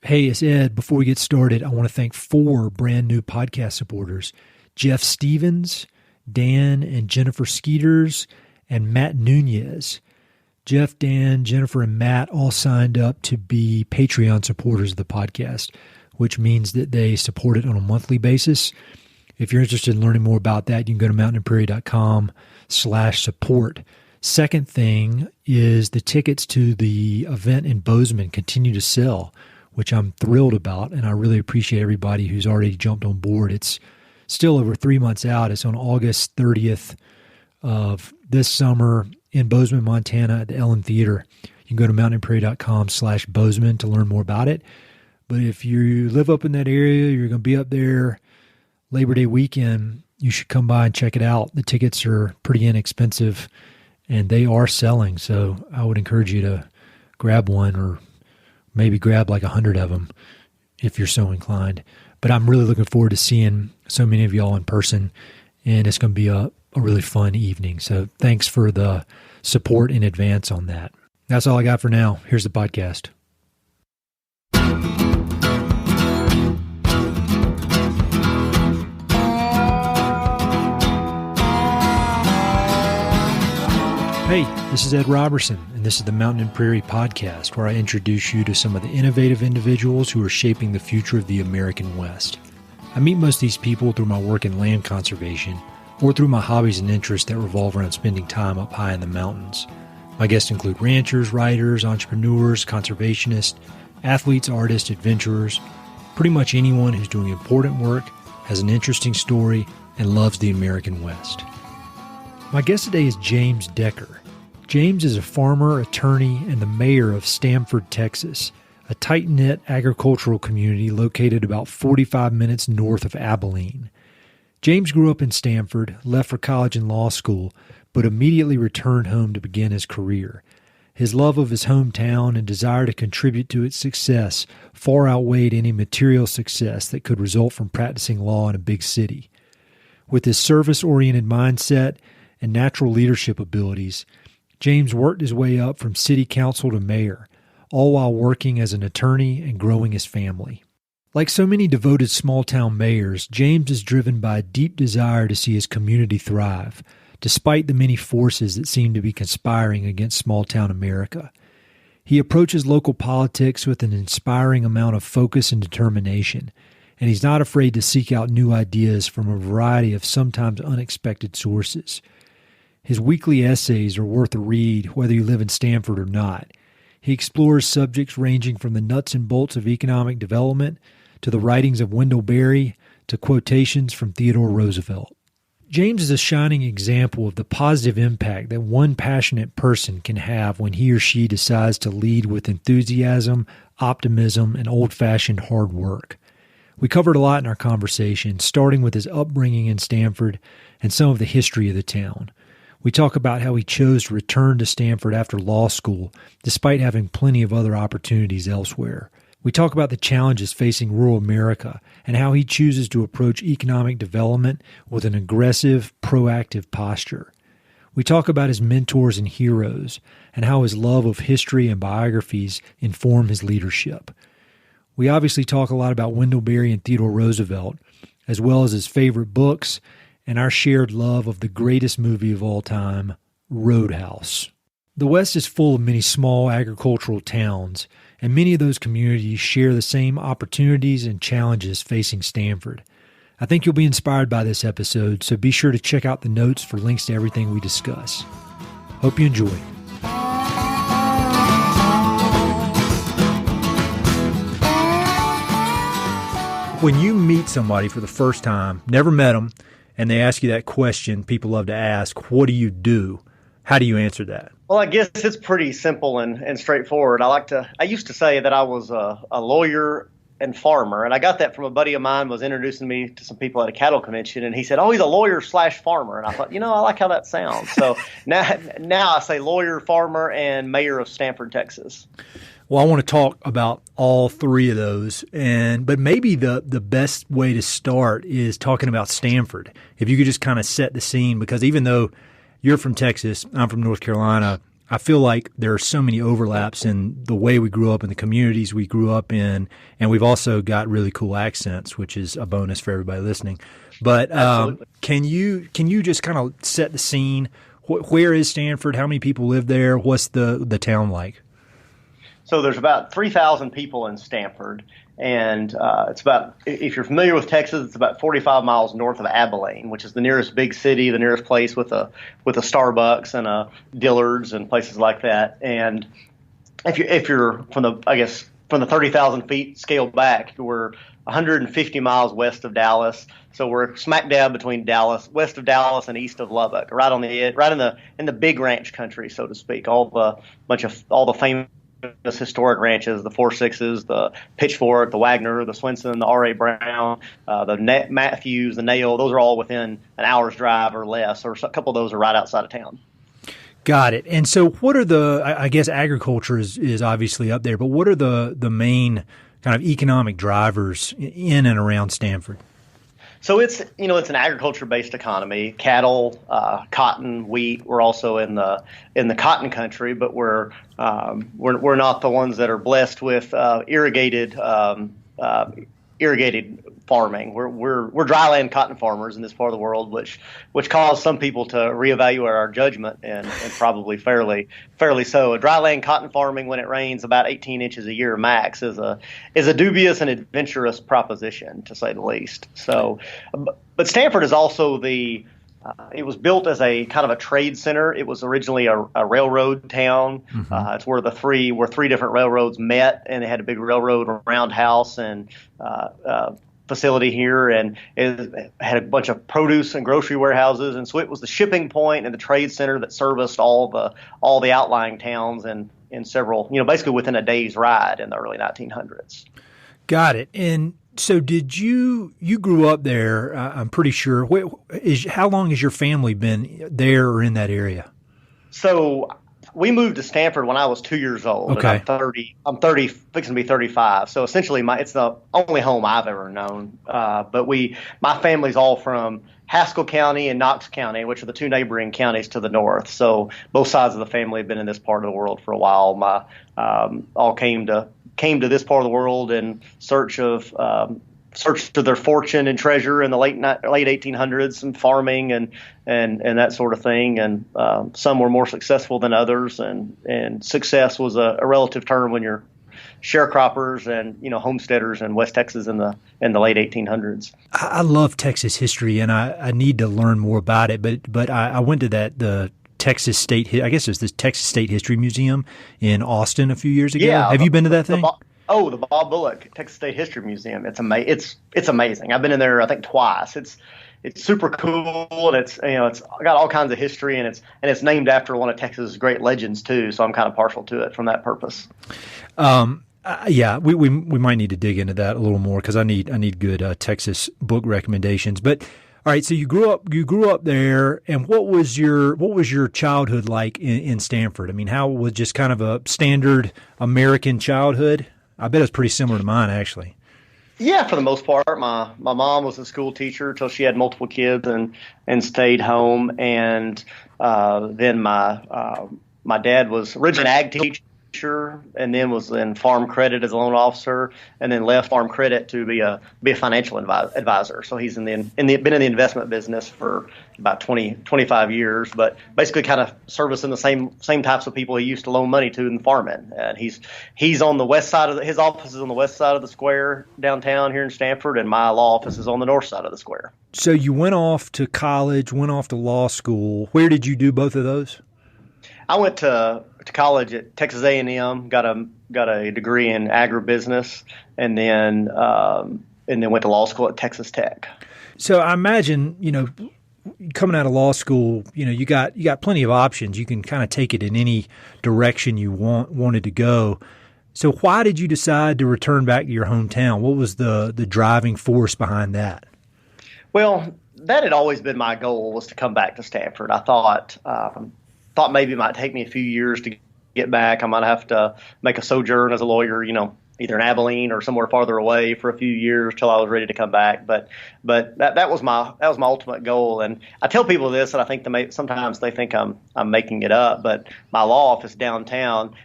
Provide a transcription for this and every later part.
Hey, it's Ed. Before we get started, I want to thank 4 brand new podcast supporters: Jeff Stevens, Dan and Jennifer Skeeters, and Matt Nunez. Jeff, Dan, Jennifer, and Matt all signed up to be Patreon supporters of the podcast, which means that they support it on a monthly basis. If you're interested in learning more about that, you can go to mountainandprairie.com/support. Second thing is the tickets to the event in Bozeman continue to sell, which I'm thrilled about, and I really appreciate everybody who's already jumped on board. It's still over 3 months out. It's on August 30th of this summer in Bozeman, Montana at the Ellen Theater. You can go to mountainandprairie.com/Bozeman to learn more about it. But if you live up in that area, you're going to be up there Labor Day weekend, you should come by and check it out. The tickets are pretty inexpensive, and they are selling. So I would encourage you to grab one, or maybe grab like 100 of them if you're so inclined. But I'm really looking forward to seeing so many of y'all in person, and it's going to be a really fun evening. So thanks for the support in advance on that. That's all I got for now. Here's the podcast. Hey, this is Ed Robertson, and this is the Mountain and Prairie Podcast, where I introduce you to some of the innovative individuals who are shaping the future of the American West. I meet most of these people through my work in land conservation, or through my hobbies and interests that revolve around spending time up high in the mountains. My guests include ranchers, writers, entrepreneurs, conservationists, athletes, artists, adventurers, pretty much anyone who's doing important work, has an interesting story, and loves the American West. My guest today is James Decker. James is a farmer, attorney, and the mayor of Stamford, Texas, a tight-knit agricultural community located about 45 minutes north of Abilene. James grew up in Stamford, left for college and law school, but immediately returned home to begin his career. His love of his hometown and desire to contribute to its success far outweighed any material success that could result from practicing law in a big city. With his service-oriented mindset and natural leadership abilities, James worked his way up from city council to mayor, all while working as an attorney and growing his family. Like so many devoted small-town mayors, James is driven by a deep desire to see his community thrive, despite the many forces that seem to be conspiring against small-town America. He approaches local politics with an inspiring amount of focus and determination, and he's not afraid to seek out new ideas from a variety of sometimes unexpected sources. His weekly essays are worth a read, whether you live in Stamford or not. He explores subjects ranging from the nuts and bolts of economic development to the writings of Wendell Berry to quotations from Theodore Roosevelt. James is a shining example of the positive impact that one passionate person can have when he or she decides to lead with enthusiasm, optimism, and old-fashioned hard work. We covered a lot in our conversation, starting with his upbringing in Stamford and some of the history of the town. We talk about how he chose to return to Stamford after law school, despite having plenty of other opportunities elsewhere. We talk about the challenges facing rural America and how he chooses to approach economic development with an aggressive, proactive posture. We talk about his mentors and heroes and how his love of history and biographies inform his leadership. We obviously talk a lot about Wendell Berry and Theodore Roosevelt, as well as his favorite books and our shared love of the greatest movie of all time, Roadhouse. The West is full of many small agricultural towns, and many of those communities share the same opportunities and challenges facing Stamford. I think you'll be inspired by this episode, so be sure to check out the notes for links to everything we discuss. Hope you enjoy. When you meet somebody for the first time, never met them, and they ask you that question people love to ask, what do you do? How do you answer that? Well, I guess it's pretty simple and straightforward. I used to say that I was a lawyer and farmer, and I got that from a buddy of mine was introducing me to some people at a cattle convention, and he said, "Oh, he's a lawyer / farmer." And I thought, I like how that sounds. So now I say lawyer, farmer, and mayor of Stamford, Texas. Well, I want to talk about all three of those, but maybe the best way to start is talking about Stamford. If you could just kind of set the scene, because even though you're from Texas, I'm from North Carolina, I feel like there are so many overlaps in the way we grew up in the communities we grew up in, and we've also got really cool accents, which is a bonus for everybody listening. But can you just kind of set the scene? Where is Stamford? How many people live there? What's the town like? So there's about 3,000 people in Stamford, and it's about, if you're familiar with Texas, it's about 45 miles north of Abilene, which is the nearest big city, the nearest place with a Starbucks and a Dillard's and places like that. And if you're from the 30,000 feet scale back, we're 150 miles west of Dallas. So we're smack dab between Dallas, west of Dallas and east of Lubbock, right on the edge, right in the big ranch country, so to speak. All the famous historic ranches, the 4.6s, the Pitchfork, the Wagner, the Swenson, the R.A. Brown, the Matthews, the Nail, those are all within an hour's drive or less, or a couple of those are right outside of town. Got it. And so what are I guess agriculture is obviously up there, but what are the main kind of economic drivers in and around Stamford? So it's an agriculture-based economy, cattle, cotton, wheat. We're also in the cotton country, but we're not the ones that are blessed with irrigated farming. We're dryland cotton farmers in this part of the world, which caused some people to reevaluate our judgment, and probably fairly so. A dryland cotton farming, when it rains about 18 inches a year max, is a dubious and adventurous proposition, to say the least. So, but Stamford is also it was built as a kind of a trade center. It was originally a railroad town. Mm-hmm. It's where three different railroads met, and they had a big railroad roundhouse and facility here, and it had a bunch of produce and grocery warehouses, and so it was the shipping point and the trade center that serviced all the outlying towns and in several, basically within a day's ride in the early 1900s. Got it. And so did you grew up there, I'm pretty sure. How long has your family been there or in that area? So we moved to Stamford when I was 2 years old. Okay. And I'm 30, fixing to be 35. So essentially it's the only home I've ever known. But my family's all from Haskell County and Knox County, which are the two neighboring counties to the north. So both sides of the family have been in this part of the world for a while. All came to this part of the world in search of their fortune and treasure in the late 1800s, and farming and that sort of thing. And some were more successful than others, and success was a relative term when you're sharecroppers and homesteaders in West Texas in the late 1800s. I love Texas history, and I need to learn more about it. But I went to the Texas State, I guess it was the Texas State History Museum in Austin a few years ago. Yeah, have you been to that thing? The Bob Bullock Texas State History Museum. It's amazing. I've been in there I think twice. It's super cool, and it's got all kinds of history, and it's named after one of Texas' great legends too. So I'm kind of partial to it from that purpose. Yeah, we might need to dig into that a little more, because I need good Texas book recommendations. But all right, so you grew up there, and what was your childhood like in Stamford? I mean, how was just kind of a standard American childhood? I bet it's pretty similar to mine, actually. Yeah, for the most part. My mom was a school teacher till she had multiple kids and stayed home, and then my dad was originally an ag teacher, and then was in farm credit as a loan officer, and then left farm credit to be a financial advisor. So he's been in the investment business for about 25 years, but basically kind of servicing the same types of people he used to loan money to in farming. And he's on the west side his office is on the west side of the square downtown here in Stamford, and my law office is on the north side of the square. So you went off to college, went off to law school. Where did you do both of those? I went to college at Texas A&M, got a degree in agribusiness, and then went to law school at Texas Tech. So I imagine, coming out of law school, you got plenty of options. You can kind of take it in any direction you wanted to go. So why did you decide to return back to your hometown? What was the driving force behind that? Well, that had always been my goal, was to come back to Stamford. I thought maybe it might take me a few years to get back. I might have to make a sojourn as a lawyer, either in Abilene or somewhere farther away for a few years till I was ready to come back. But that was my ultimate goal. And I tell people this, and I think sometimes they think I'm making it up. But my law office downtown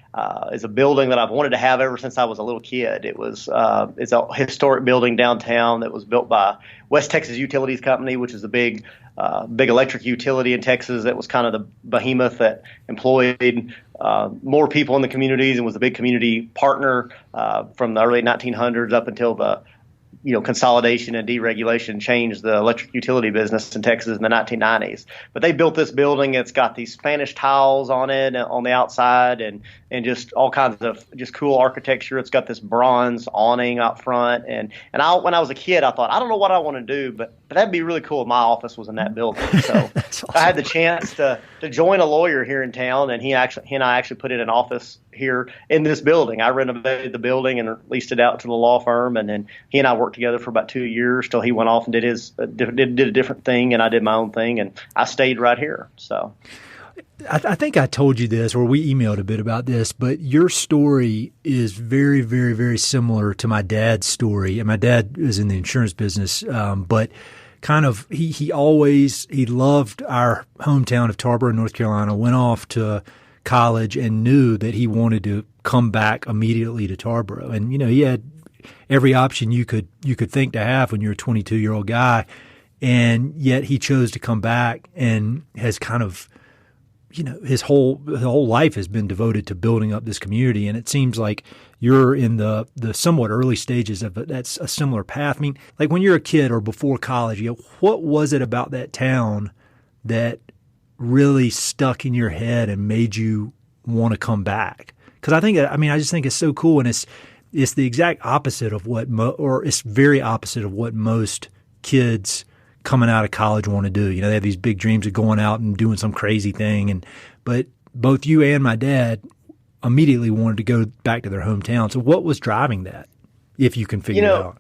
is a building that I've wanted to have ever since I was a little kid. It's a historic building downtown that was built by West Texas Utilities Company, which is a big electric utility in Texas that was kind of the behemoth that employed more people in the communities and was a big community partner from the early 1900s up until the consolidation and deregulation changed the electric utility business in Texas in the 1990s. But they built this building. It's got these Spanish tiles on it on the outside and just all kinds of just cool architecture. It's got this bronze awning out front. And when I was a kid, I thought, I don't know what I want to do, but that'd be really cool if my office was in that building. So That's awesome. I had the chance to join a lawyer here in town, and he and I actually put in an office here in this building. I renovated the building and leased it out to the law firm, and then he and I worked together for about 2 years till he went off and did a different thing, and I did my own thing, and I stayed right here. So I think I told you this, or we emailed a bit about this, but your story is very, very, very similar to my dad's story. And my dad is in the insurance business, but kind of he loved our hometown of Tarboro, North Carolina, went off to college and knew that he wanted to come back immediately to Tarboro. And, he had every option you could think to have when you're a 22-year-old guy. And yet he chose to come back and has kind of, his whole life has been devoted to building up this community. And it seems like you're in the somewhat early stages of it. That's a similar path. I mean, like when you're a kid or before college, what was it about that town that really stuck in your head and made you want to come back? Because I just think it's so cool, and it's the exact opposite of it's very opposite of what most kids coming out of college want to do. They have these big dreams of going out and doing some crazy thing, but both you and my dad immediately wanted to go back to their hometown. So what was driving that, if you can figure it out?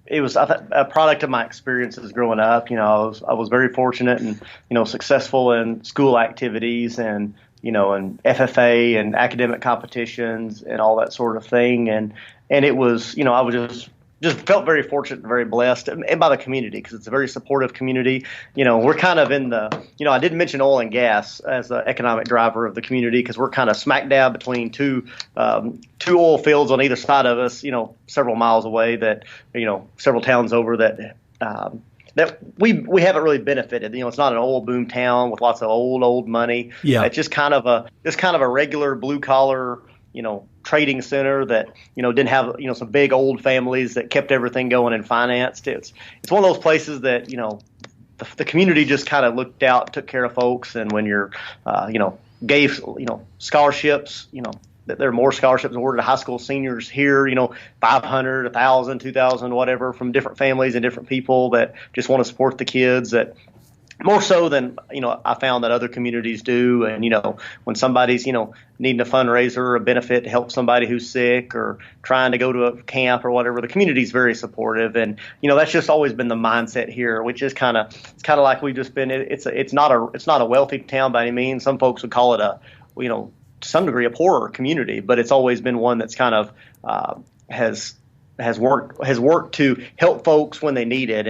It was a product of my experiences growing up. I was very fortunate and successful in school activities and and FFA and academic competitions and all that sort of thing. And it was I was just felt very fortunate and very blessed, and by the community, because it's a very supportive community. We're kind of in the I didn't mention oil and gas as the economic driver of the community, because we're kind of smack dab between two oil fields on either side of us, several miles away, that several towns over that we haven't really benefited. It's not an oil boom town with lots of old money. Yeah. It's just kind of a regular blue collar trading center that didn't have some big old families that kept everything going and financed. It's one of those places that the community just kind of looked out, took care of folks, and when you're gave scholarships, that there are more scholarships awarded to high school seniors here, 500, 1,000, 2,000, whatever, from different families and different people that just want to support the kids, that more so than I found that other communities do. And when somebody's needing a fundraiser or a benefit to help somebody who's sick or trying to go to a camp or whatever, the community's very supportive. And that's just always been the mindset here, which is kind of like we've just been. It's not a wealthy town by any means. Some folks would call it to some degree a poorer community, but it's always been one that's kind of has worked to help folks when they need it.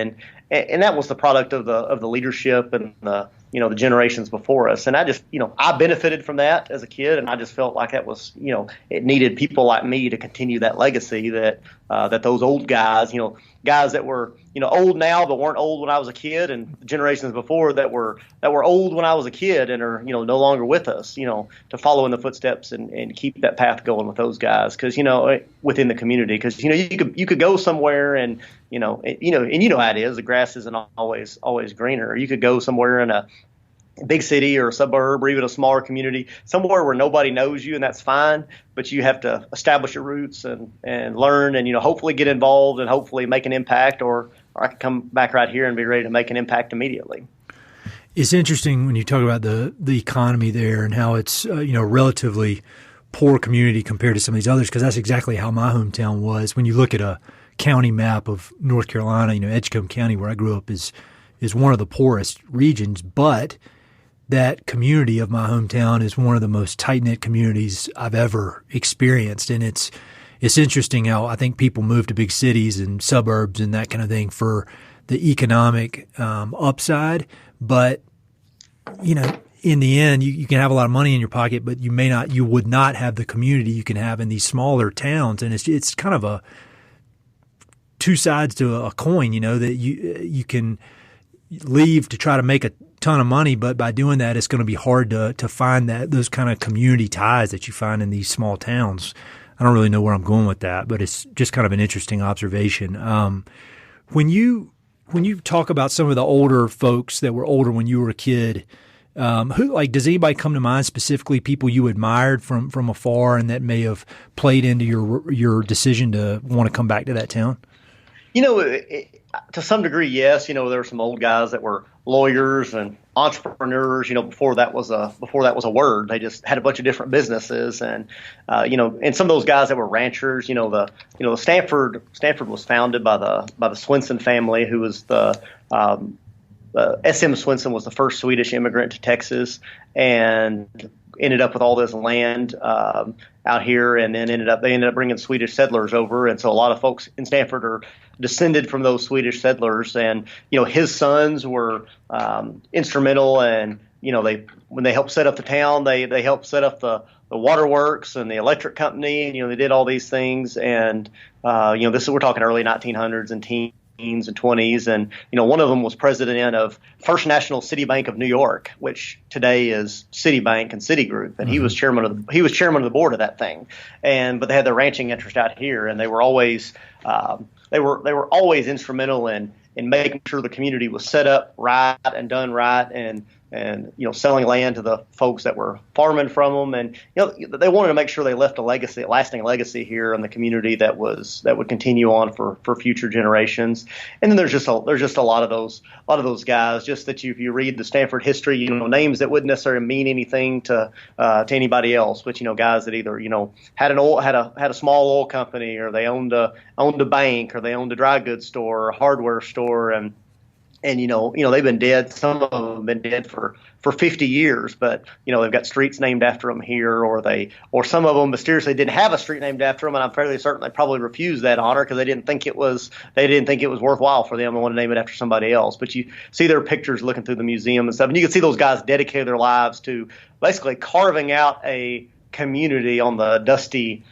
And that was the product of the leadership and the generations before us. And I just, I benefited from that as a kid, and I just felt like that was, it needed people like me to continue that legacy that those old guys, guys that were, old now but weren't old when I was a kid, and generations before that were old when I was a kid and are, no longer with us, to follow in the footsteps and keep that path going with those guys. Cause, within the community, cause, you could go somewhere and, and how it is, the grass isn't always greener. You could go somewhere in a big city or a suburb or even a smaller community, somewhere where nobody knows you, and that's fine, but you have to establish your roots and learn and, hopefully get involved and hopefully make an impact, or I could come back right here and be ready to make an impact immediately. It's interesting when you talk about the economy there and how it's, relatively poor community compared to some of these others, because that's exactly how my hometown was. When you look at a county map of North Carolina, Edgecombe County, where I grew up, is one of the poorest regions, but that community of my hometown is one of the most tight-knit communities I've ever experienced. And it's interesting how I think people move to big cities and suburbs and that kind of thing for the economic upside. But, in the end, you can have a lot of money in your pocket, but you would not have the community you can have in these smaller towns. And it's kind of two sides to a coin, that you can leave to try to make a ton of money, but by doing that, it's going to be hard to find those kind of community ties that you find in these small towns. I don't really know where I'm going with that, but it's just kind of an interesting observation. When you talk about some of the older folks that were older when you were a kid, does anybody come to mind specifically, people you admired from afar and that may have played into your decision to want to come back to that town? To some degree, yes. There were some old guys that were lawyers and entrepreneurs. Before that was a word. They just had a bunch of different businesses, and and some of those guys that were ranchers. Stamford was founded by the Swenson family, who was S.M. Swenson was the first Swedish immigrant to Texas, and ended up with all this land out here, and then they ended up bringing Swedish settlers over, and so a lot of folks in Stamford are descended from those Swedish settlers, and his sons were instrumental, and when they helped set up the town, they helped set up the waterworks and the electric company, and they did all these things, and we're talking early 1900s and teens and 20s, and one of them was president of First National City Bank of New York, which today is Citibank and Citigroup, and he was chairman of the board of that thing, but they had their ranching interest out here, and they were always instrumental in making sure the community was set up right and done right, and selling land to the folks that were farming from them, and they wanted to make sure they left a lasting legacy here in the community that would continue on for future generations. And then there's just a lot of those guys, just that if you read the Stamford history, names that wouldn't necessarily mean anything to anybody else, but guys that either had a small oil company, or they owned a bank, or they owned a dry goods store or a hardware store, and they've been dead. Some of them have been dead for 50 years, but they've got streets named after them here, or some of them mysteriously didn't have a street named after them, and I'm fairly certain they probably refused that honor because they didn't think it was worthwhile for them and want to name it after somebody else. But you see their pictures looking through the museum and stuff, and you can see those guys dedicated their lives to basically carving out a community on the dusty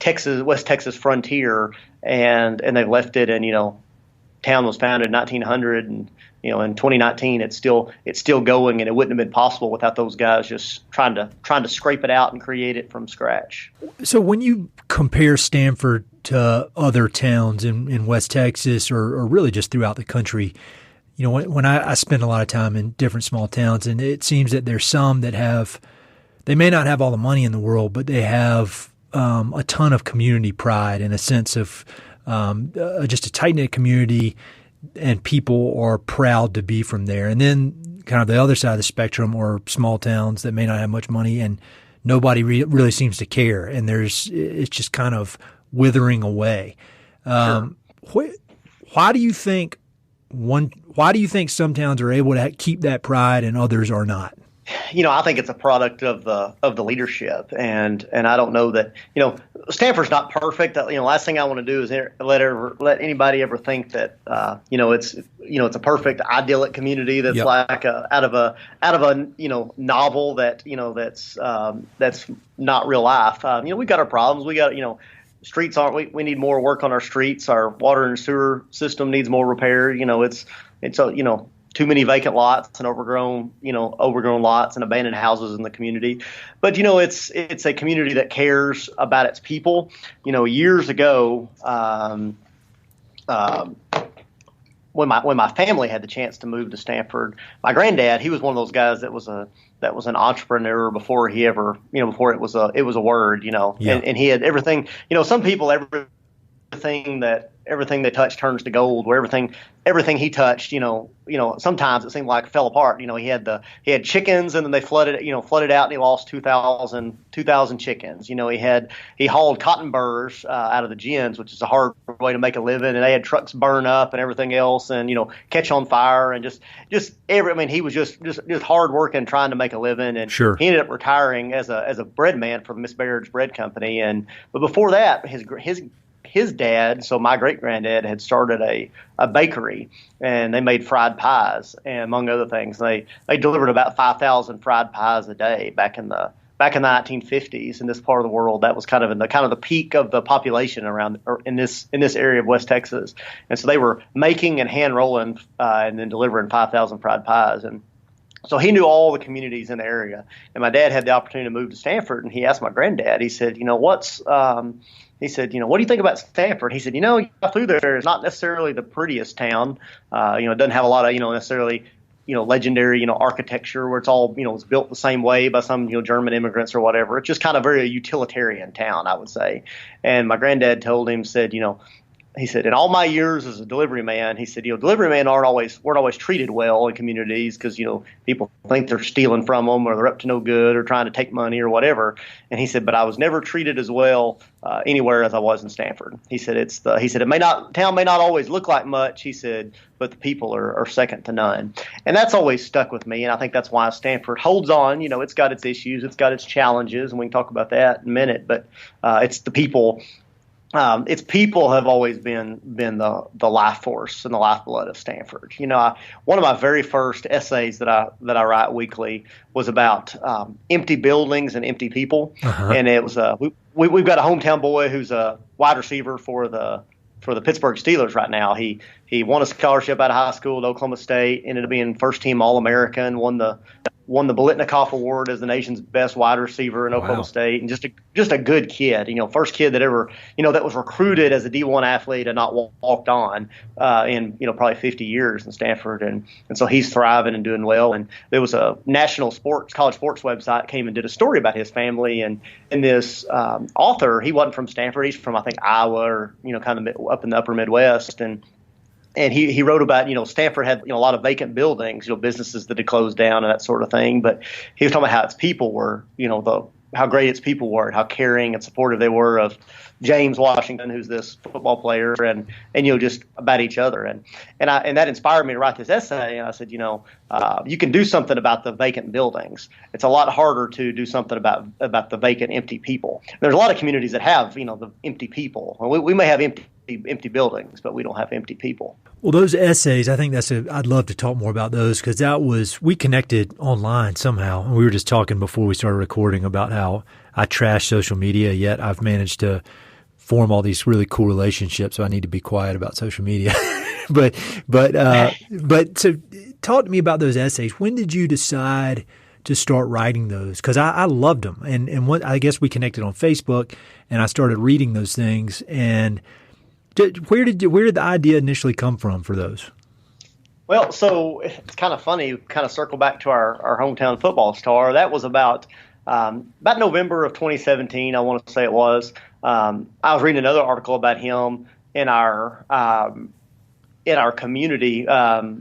West Texas frontier, and they've left it, and town was founded in 1900, and in 2019 it's still going, and it wouldn't have been possible without those guys just trying to scrape it out and create it from scratch. So when you compare Stamford to other towns in West Texas, or really just throughout the country, when I spend a lot of time in different small towns, and it seems that there's some that they may not have all the money in the world, but they have a ton of community pride and a sense of just a tight-knit community, and people are proud to be from there. And then kind of the other side of the spectrum are small towns that may not have much money, and nobody really seems to care, and it's just kind of withering away. Sure. Why do you think some towns are able to keep that pride and others are not? I think it's a product of the leadership, and I don't know that Stanford's not perfect. Last thing I want to do is let anybody ever think that it's a perfect idyllic community that's like out of a novel that's not real life. We've got our problems. We got streets aren't we need more work on our streets. Our water and sewer system needs more repair. It's too many vacant lots and overgrown lots and abandoned houses in the community. But, it's a community that cares about its people. Years ago, when my family had the chance to move to Stamford, my granddad, he was one of those guys that was an entrepreneur before he ever, before it was a word, Yeah. and he had everything, some people, everything that everything they touch turns to gold, where everything he touched, sometimes it seemed like fell apart. He had chickens, and then they flooded out, and he lost 2,000 chickens. He hauled cotton burrs out of the gins, which is a hard way to make a living, and they had trucks burn up and everything else, and catch on fire, and he was just hard working, trying to make a living, and sure. He ended up retiring as a bread man for Miss Baird's Bread Company, but before that, his dad, so my great granddad, had started a bakery, and they made fried pies, and among other things, they delivered about 5,000 fried pies a day back in the 1950s in this part of the world. That was kind of the peak of the population around in this area of West Texas, and so they were making and hand rolling and then delivering 5,000 fried pies. And so he knew all the communities in the area. And my dad had the opportunity to move to Stamford, and he asked my granddad, he said, what do you think about Stamford? He said, through there is not necessarily the prettiest town. It doesn't have a lot of, necessarily, legendary, architecture where it's all, it's built the same way by some, German immigrants or whatever. It's just kind of very utilitarian town, I would say. And my granddad told him, he said, in all my years as a delivery man, he said, delivery men weren't always treated well in communities because, people think they're stealing from them or they're up to no good or trying to take money or whatever. And he said, but I was never treated as well anywhere as I was in Stamford. He said, town may not always look like much, he said, but the people are second to none. And that's always stuck with me. And I think that's why Stamford holds on. It's got its issues, it's got its challenges, and we can talk about that in a minute, but it's the people. Its people have always been the life force and the lifeblood of Stamford. One of my very first essays that I write weekly was about empty buildings and empty people, and it was we've got a hometown boy who's a wide receiver for the Pittsburgh Steelers right now. He won a scholarship out of high school at Oklahoma State, ended up being first team All-American, won the Biletnikoff Award as the nation's best wide receiver in Oklahoma State, and just a good kid. First kid that ever that was recruited as a D1 athlete and not walked on in probably 50 years in Stanford, and so he's thriving and doing well. And there was a national college sports website came and did a story about his family, and this author, he wasn't from Stanford, he's from I think Iowa or kind of up in the upper Midwest, and he wrote about, Stanford had, a lot of vacant buildings, businesses that had closed down and that sort of thing. But he was talking about how its people were, how great its people were and how caring and supportive they were of James Washington, who's this football player, and just about each other. And that inspired me to write this essay. And I said, you can do something about the vacant buildings. It's a lot harder to do something about the vacant, empty people. There's a lot of communities that have, the empty people. We may have empty buildings, but we don't have empty people. Well, those essays, I think I'd love to talk more about those because we connected online somehow. And we were just talking before we started recording about how I trash social media, yet I've managed to form all these really cool relationships. So I need to be quiet about social media. but so talk to me about those essays. When did you decide to start writing those? Because I loved them. And I guess we connected on Facebook and I started reading those things. And where did the idea initially come from for those? Well, so it's kind of funny, kind of circle back to our hometown football star. That was about November of 2017, I want to say it was. I was reading another article about him in our community that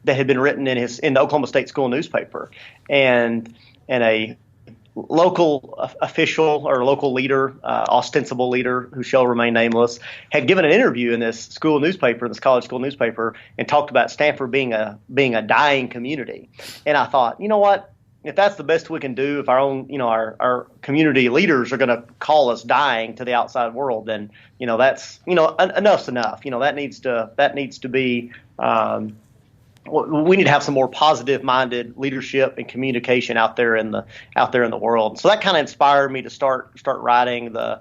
had been written in the Oklahoma State school newspaper, and a local official or local leader, ostensible leader who shall remain nameless, had given an interview in this college school newspaper, and talked about Stanford being a dying community. And I thought, you know what? If that's the best we can do, if our own, our community leaders are going to call us dying to the outside world, then, that's, enough's enough. That needs to be, we need to have some more positive-minded leadership and communication out there in the world. So that kind of inspired me to start writing the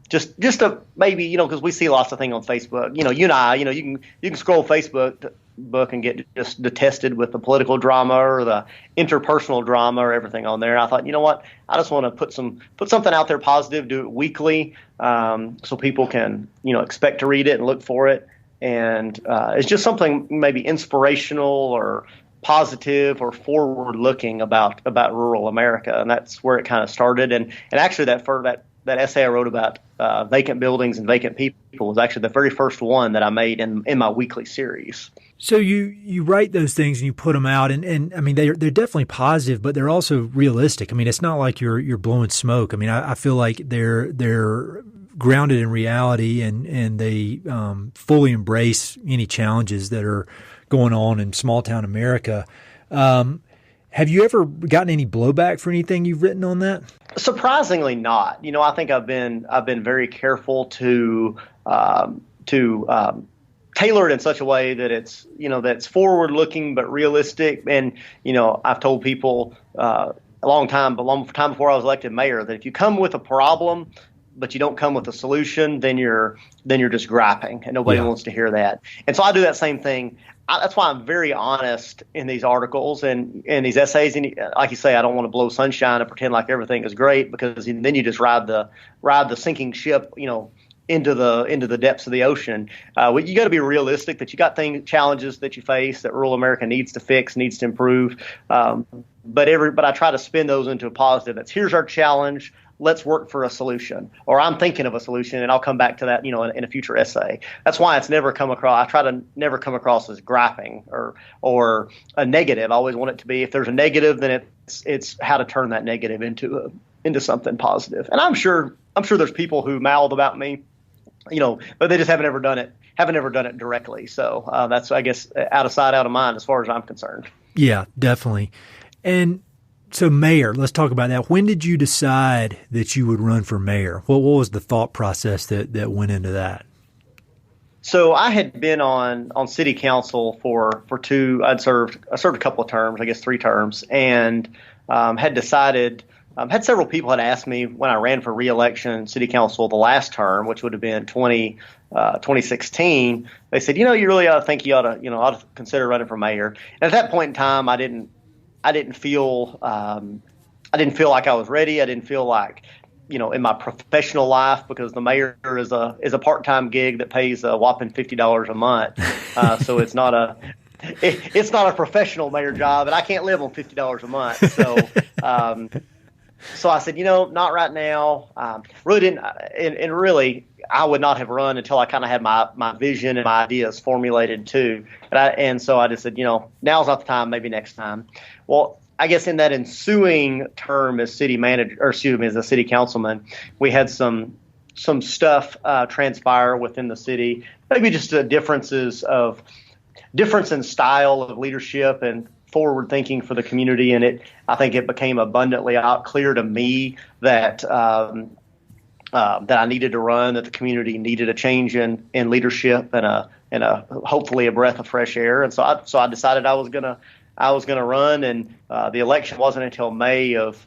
just to maybe because we see lots of things on Facebook. You and I, you can scroll Facebook book and get just detested with the political drama or the interpersonal drama or everything on there. And I thought, you know what, I just want to put something out there positive, do it weekly, so people can expect to read it and look for it. And it's just something maybe inspirational or positive or forward looking about rural America. And that's where it kind of started. And actually that that essay I wrote about vacant buildings and vacant people was actually the very first one that I made in my weekly series. So you write those things and you put them out, and I mean they're definitely positive, but they're also realistic. I mean, it's not like you're blowing smoke. I mean, I feel like they're grounded in reality, and they fully embrace any challenges that are going on in small town America. Have you ever gotten any blowback for anything you've written on that? Surprisingly not. I think I've been very careful to tailor it in such a way that that's forward looking but realistic. And I've told people a long time before I was elected mayor that if you come with a problem but you don't come with a solution, then you're just griping, and nobody wants to hear that. And so I do that same thing. That's why I'm very honest in these articles and these essays. And like you say, I don't want to blow sunshine and pretend like everything is great, because then you just ride the sinking ship, into the depths of the ocean. You got to be realistic that you got challenges that you face that rural America needs to fix, needs to improve. But I try to spin those into a positive. That's here's our challenge. Let's work for a solution, or I'm thinking of a solution, and I'll come back to that, in a future essay. That's why it's never come across. I try to never come across as griping or a negative. I always want it to be, if there's a negative, then it's how to turn that negative into something positive. And I'm sure there's people who mouthed about me, but they just haven't ever done it directly. So that's, I guess, out of sight, out of mind, as far as I'm concerned. Yeah, definitely. And so mayor, let's talk about that. When did you decide that you would run for mayor? What was the thought process that went into that? So I had been on city council for two. I served a couple of terms, I guess 3 terms, and had decided. Had several people had asked me when I ran for re-election city council the last term, which would have been 2016. They said, you really ought to consider running for mayor. And at that point in time, I didn't feel like I was ready. I didn't feel like, in my professional life, because the mayor is a part-time gig that pays a whopping $50 a month. So it's not a professional mayor job, and I can't live on $50 a month. So, so I said, not right now. Really didn't, and really, I would not have run until I kind of had my vision and my ideas formulated too. And so I just said, now's not the time, maybe next time. Well, I guess in that ensuing term as city manager, or excuse me, as a city councilman, we had some stuff transpire within the city, maybe just difference in style of leadership and forward thinking for the community. And I think it became abundantly clear to me that that I needed to run, that the community needed a change in leadership and a hopefully a breath of fresh air. And so I decided I was gonna run, and the election wasn't until May of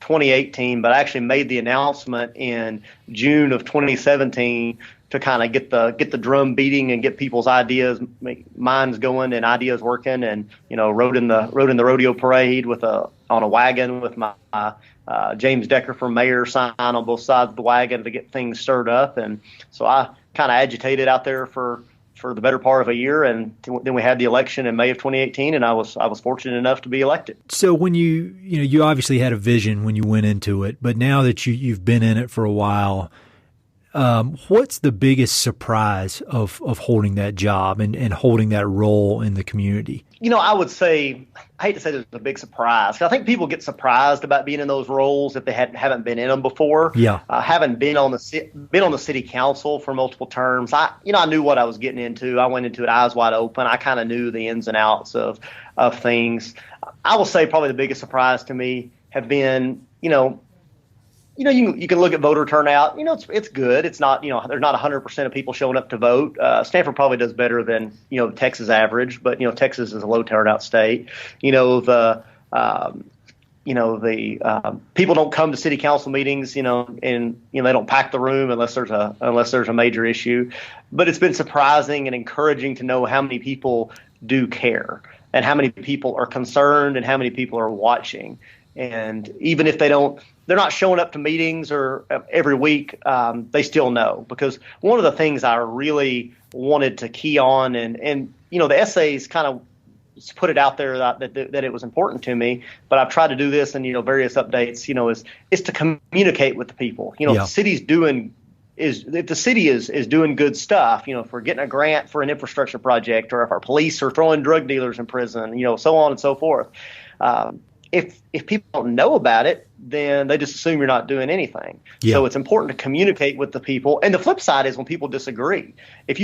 2018, but I actually made the announcement in June of 2017 to kind of get the drum beating and get people's minds going and ideas working, and rode in the rodeo parade on a wagon with my James Decker for mayor sign on both sides of the wagon to get things stirred up. And so I kind of agitated out there for the better part of a year, and then we had the election in May of 2018, and I was fortunate enough to be elected. So when you obviously had a vision when you went into it, but now that you've been in it for a while, what's the biggest surprise of holding that job and holding that role in the community? I would say, I hate to say there's a big surprise. I think people get surprised about being in those roles if they haven't been in them before. Yeah. Having been on the city council for multiple terms, I knew what I was getting into. I went into it eyes wide open. I kind of knew the ins and outs of things. I will say probably the biggest surprise to me have been, you can look at voter turnout. It's good. It's not, there's not 100% of people showing up to vote. Stanford probably does better than, Texas average, but, Texas is a low turnout state. The people don't come to city council meetings, and, they don't pack the room unless there's a major issue. But it's been surprising and encouraging to know how many people do care and how many people are concerned and how many people are watching. And even if they're not showing up to meetings or every week, they still know. Because one of the things I really wanted to key on, and the essays kind of put it out there that it was important to me. But I've tried to do this in various updates. Is to communicate with the people. If the city's doing if the city is doing good stuff, if we're getting a grant for an infrastructure project, or if our police are throwing drug dealers in prison, so on and so forth. If people don't know about it, then they just assume you're not doing anything. Yeah. So it's important to communicate with the people. And the flip side is when people disagree. If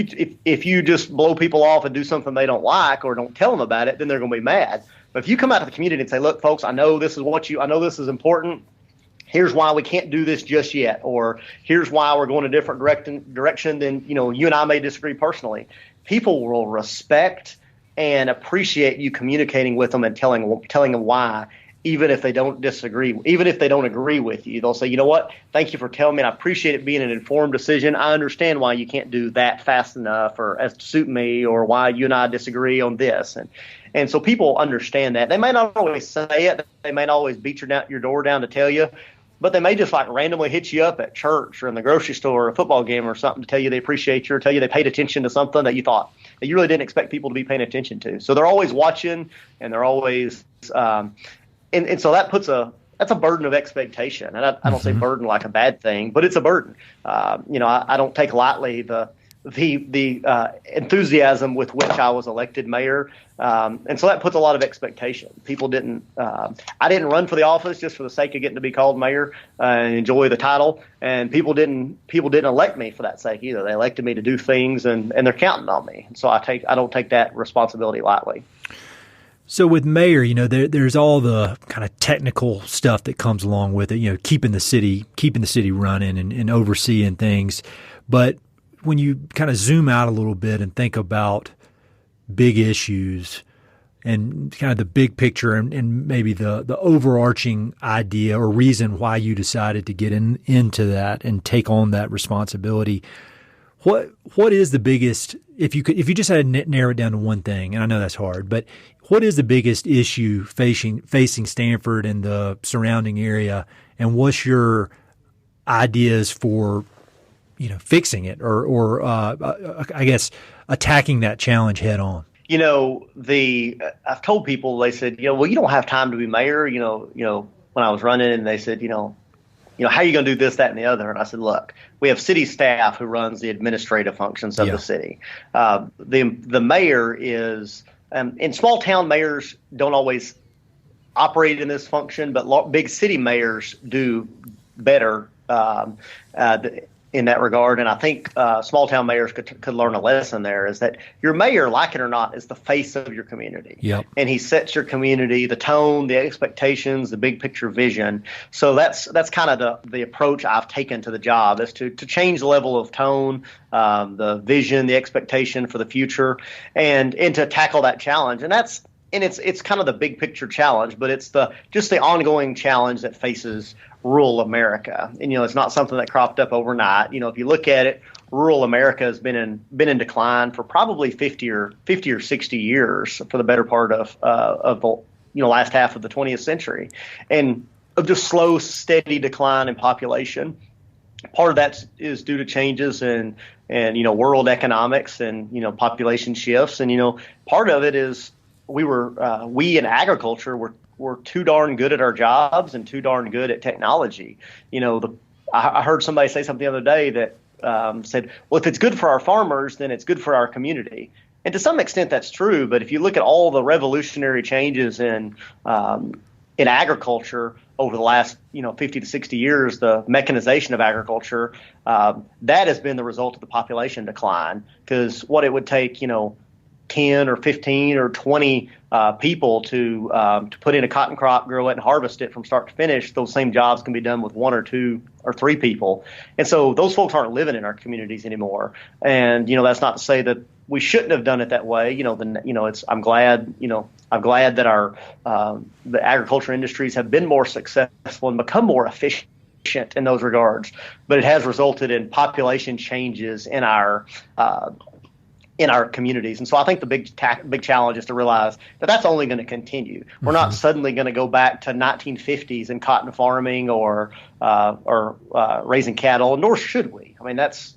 you just blow people off and do something they don't like or don't tell them about it, then they're going to be mad. But if you come out to the community and say, look, folks, I know this is important. Here's why we can't do this just yet, or here's why we're going a different direction than you and I may disagree personally. People will respect and appreciate you communicating with them and telling them why, even if they don't disagree, even if they don't agree with you. They'll say, you know what, thank you for telling me, and I appreciate it being an informed decision. I understand why you can't do that fast enough or as to suit me, or why you and I disagree on this. And so people understand that. They may not always say it. They may not always beat your door down to tell you, but they may just randomly hit you up at church or in the grocery store or a football game or something to tell you they appreciate you, or tell you they paid attention to something that you thought that you really didn't expect people to be paying attention to. So they're always watching, and they're always and so that's a burden of expectation. And I don't say burden like a bad thing, but it's a burden. I don't take lightly the enthusiasm with which I was elected mayor. And so that puts a lot of expectation. People I didn't run for the office just for the sake of getting to be called mayor and enjoy the title. And people didn't elect me for that sake either. They elected me to do things, and they're counting on me. So I don't take that responsibility lightly. So with mayor, there's all the kind of technical stuff that comes along with it, keeping the city running and overseeing things. But when you kind of zoom out a little bit and think about big issues and kind of the big picture and maybe the overarching idea or reason why you decided to get into that and take on that responsibility, what is the biggest, if you just had to narrow it down to one thing, and I know that's hard, but what is the biggest issue facing Stamford and the surrounding area, and what's your ideas for fixing it or I guess attacking that challenge head on? I've told people, they said, well, you don't have time to be mayor. When I was running, and they said, how are you going to do this, that, and the other? And I said, look, we have city staff who runs the administrative functions of the city. The mayor is, in small town, mayors don't always operate in this function, but big city mayors do better in that regard. And I think small town mayors could learn a lesson there, is that your mayor, like it or not, is the face of your community. Yep. And he sets your community, the tone, the expectations, the big picture vision. So that's kind of the approach I've taken to the job, is to change the level of tone, the vision, the expectation for the future, and to tackle that challenge. And it's kind of the big picture challenge, but it's just the ongoing challenge that faces rural America. And it's not something that cropped up overnight. If you look at it, rural America has been in decline for probably 50 or 60 years, for the better part of the last half of the 20th century, and of just slow, steady decline in population. Part of that is due to changes in world economics and population shifts, and part of it is we in agriculture were too darn good at our jobs and too darn good at technology. I heard somebody say something the other day that said, well, if it's good for our farmers, then it's good for our community. And to some extent that's true, but if you look at all the revolutionary changes in agriculture over the last 50 to 60 years, the mechanization of agriculture, that has been the result of the population decline. Because what it would take 10 or 15 or 20 people to put in a cotton crop, grow it, and harvest it from start to finish, those same jobs can be done with 1 or 2 or 3 people. And so those folks aren't living in our communities anymore. And that's not to say that we shouldn't have done it that way. I'm glad that our the agriculture industries have been more successful and become more efficient in those regards. But it has resulted in population changes in our in our communities. And so I think the big challenge is to realize that that's only going to continue. We're not suddenly going to go back to 1950s and cotton farming or raising cattle, nor should we. I mean, that's, if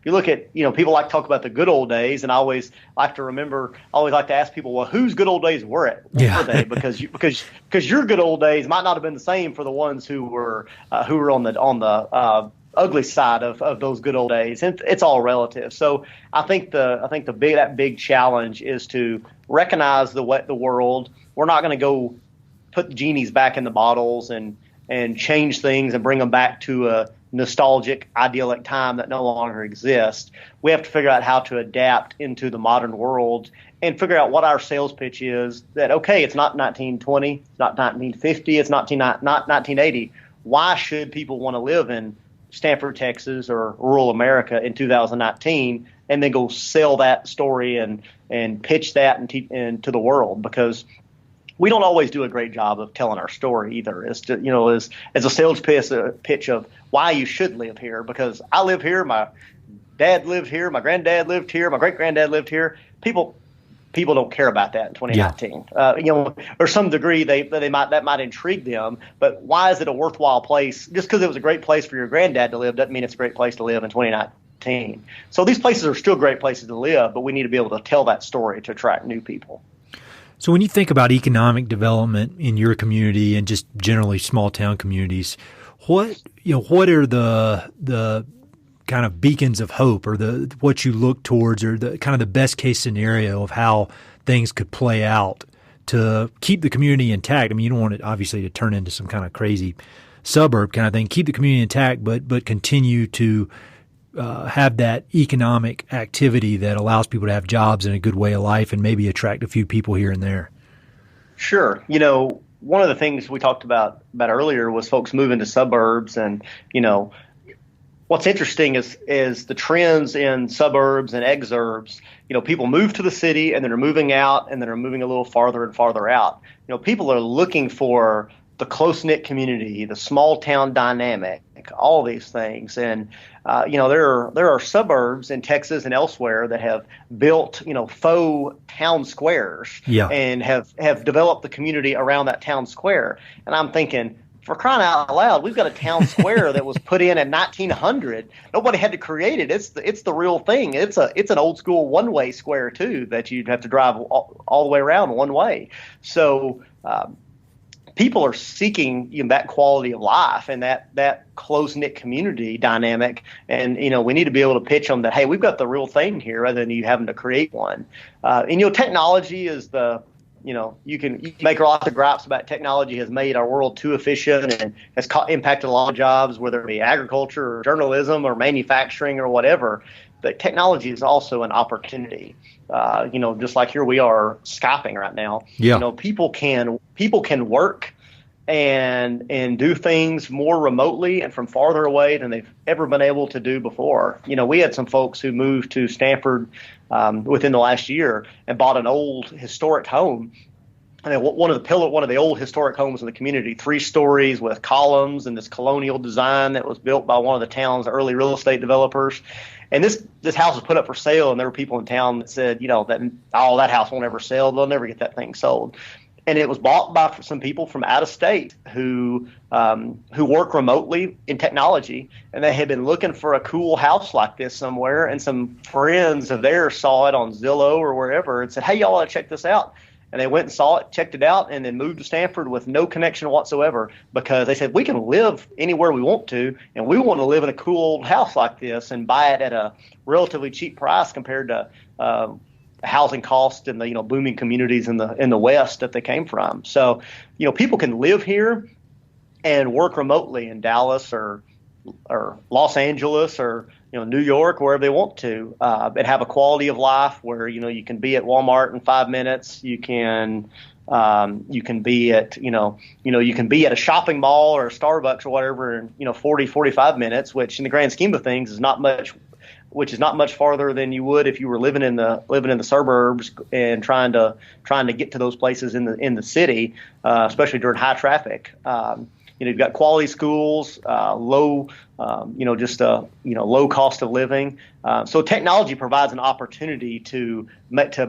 you look at, people like to talk about the good old days, and I always like to ask people, well, whose good old days were they? Because your good old days might not have been the same for the ones who were on the ugly side of those good old days. It's all relative. So I think that big challenge is to recognize the world. We're not going to go put genies back in the bottles and change things and bring them back to a nostalgic, idyllic time that no longer exists. We have to figure out how to adapt into the modern world and figure out what our sales pitch is. That, okay, it's not 1920, it's not 1950, it's not 1980. Why should people want to live in Stamford, Texas, or rural America in 2019, and then go sell that story and pitch that and to the world? Because we don't always do a great job of telling our story either. As a sales pitch of why you should live here. Because I live here, my dad lived here, my granddad lived here, my great granddad lived here. People don't care about that in 2019. Yeah. Or some degree that might intrigue them, but why is it a worthwhile place? Just because it was a great place for your granddad to live doesn't mean it's a great place to live in 2019. So these places are still great places to live, but we need to be able to tell that story to attract new people. So when you think about economic development in your community and just generally small town communities, what are the kind of beacons of hope, or what you look towards, or the kind of the best case scenario of how things could play out to keep the community intact? I mean, you don't want it obviously to turn into some kind of crazy suburb kind of thing. Keep the community intact, but continue to have that economic activity that allows people to have jobs and a good way of life, and maybe attract a few people here and there. Sure. One of the things we talked about earlier was folks moving to suburbs, and what's interesting is the trends in suburbs and exurbs. People move to the city and then are moving out, and then are moving a little farther and farther out. People are looking for the close-knit community, the small town dynamic, all these things. And there are suburbs in Texas and elsewhere that have built faux town squares, and have developed the community around that town square. And I'm thinking, for crying out loud, we've got a town square that was put in 1900. Nobody had to create it. It's the real thing. It's an old school one-way square too, that you'd have to drive all the way around one way. So people are seeking that quality of life and that close-knit community dynamic. And we need to be able to pitch them that, hey, we've got the real thing here, rather than you having to create one. And technology is you can make lots of gripes about technology has made our world too efficient and has impacted a lot of jobs, whether it be agriculture or journalism or manufacturing or whatever. But technology is also an opportunity. Just like here we are Skyping right now. Yeah. People can work and do things more remotely and from farther away than they've ever been able to do before. We had some folks who moved to Stamford within the last year and bought an old historic home. And one of the old historic homes in the community, 3 stories with columns and this colonial design that was built by one of the town's early real estate developers. And this house was put up for sale, and there were people in town that said, that house won't ever sell. They'll never get that thing sold. And it was bought by some people from out of state who work remotely in technology, and they had been looking for a cool house like this somewhere. And some friends of theirs saw it on Zillow or wherever and said, "Hey, y'all ought to check this out." And they went and saw it, checked it out, and then moved to Stamford with no connection whatsoever, because they said, we can live anywhere we want to, and we want to live in a cool old house like this and buy it at a relatively cheap price compared to housing costs in the booming communities in the West that they came from. So people can live here and work remotely in Dallas or Los Angeles or New York, wherever they want to, and have a quality of life where you can be at Walmart in 5 minutes. You can be at you can be at a shopping mall or a Starbucks or whatever in 45 minutes, which in the grand scheme of things is not much. Which is not much farther than you would if you were living in the suburbs and trying to get to those places in the city, especially during high traffic. you've got quality schools, low, low cost of living. So technology provides an opportunity to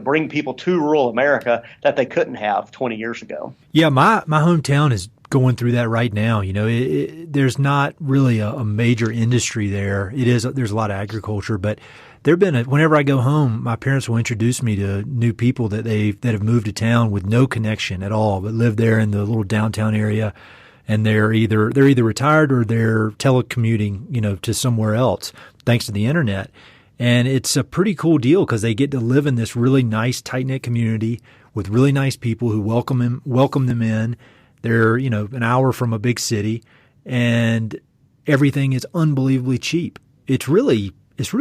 bring people to rural America that they couldn't have 20 years ago. Yeah, my hometown is going through that right now. There's not really a major industry there. There's a lot of agriculture, but whenever I go home, my parents will introduce me to new people that have moved to town with no connection at all, but live there in the little downtown area, and they're either retired or they're telecommuting, to somewhere else thanks to the internet. And it's a pretty cool deal because they get to live in this really nice, tight-knit community with really nice people who welcome them in. They're, an hour from a big city, and everything is unbelievably cheap. It's really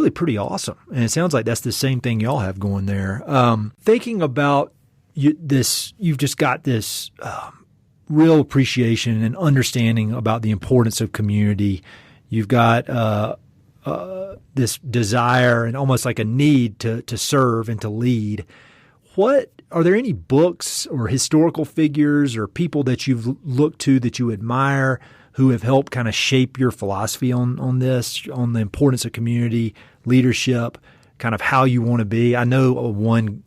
pretty awesome. And it sounds like that's the same thing y'all have going there. Thinking about you've just got this real appreciation and understanding about the importance of community. You've got this desire and almost like a need to serve and to lead. Are there any books or historical figures or people that you've looked to that you admire who have helped kind of shape your philosophy on this, on the importance of community, leadership, kind of how you want to be? I know one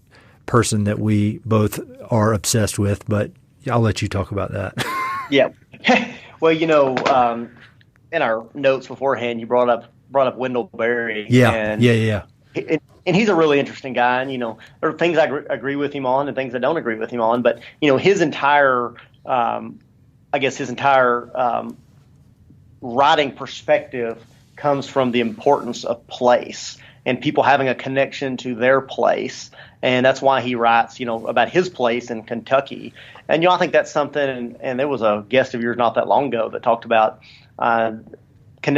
person that we both are obsessed with, but I'll let you talk about that. Yeah. Well, in our notes beforehand, you brought up Wendell Berry. Yeah. And he's a really interesting guy. And, there are things I agree with him on and things I don't agree with him on. But, his entire writing perspective comes from the importance of place and people having a connection to their place. And that's why he writes, about his place in Kentucky. And, I think that's something, and there was a guest of yours not that long ago that talked about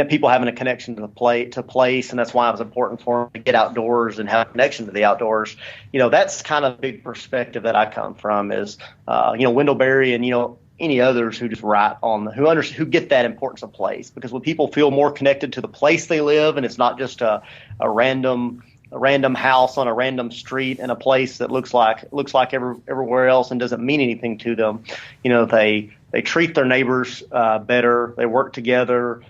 people having a connection to place, and that's why it was important for them to get outdoors and have a connection to the outdoors. That's kind of the big perspective that I come from is, Wendell Berry and, any others who just write on who get that importance of place, because when people feel more connected to the place they live, and it's not just a random house on a random street in a place that looks like everywhere else and doesn't mean anything to them, they treat their neighbors better. They work together.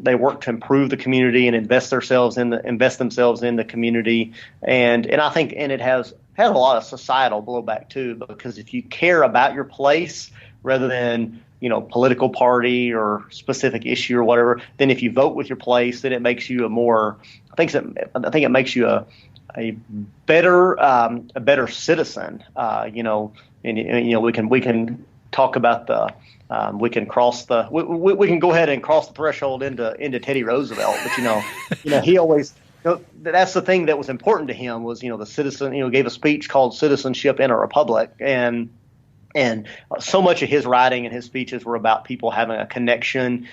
They work to improve the community and invest themselves in the community. And I think it has a lot of societal blowback too, because if you care about your place rather than political party or specific issue or whatever, then if you vote with your place, then it makes you I think it makes you a better citizen. We can talk about we can go ahead and cross the threshold into Teddy Roosevelt, but he always. That's the thing that was important to him was the citizen. Gave a speech called "Citizenship in a Republic," and so much of his writing and his speeches were about people having a connection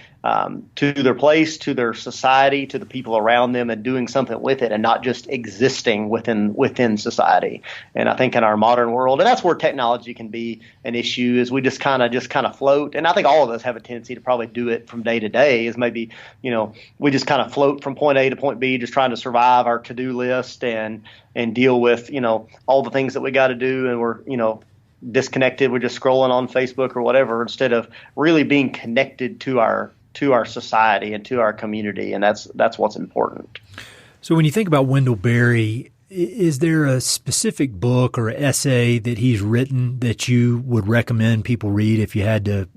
to their place, to their society, to the people around them, and doing something with it, and not just existing within society. And I think in our modern world, and that's where technology can be an issue, is we just kind of float. And I think all of us have a tendency to probably do it from day to day. Is maybe we just kind of float from point A to point B, just trying to survive our to-do list and deal with all the things that we got to do, and we're disconnected. We're just scrolling on Facebook or whatever, instead of really being connected to our society and to our community. And that's what's important. So when you think about Wendell Berry, is there a specific book or essay that he's written that you would recommend people read if you had to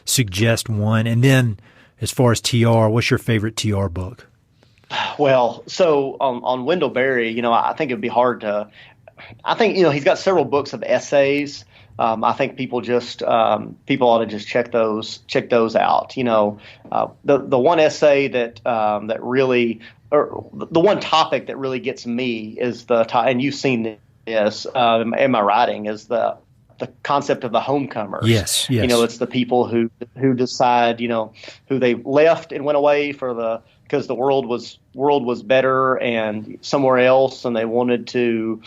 suggest one? And then as far as TR, what's your favorite TR book? Well, so on Wendell Berry, I think it'd be hard to. I think he's got several books of essays. I think people ought to just check those out. The one essay that really, or the one topic that really gets me is and you've seen this in my writing, is the concept of the homecomers. Yes. It's the people who decide who they left and went away because the world was better and somewhere else, and they wanted to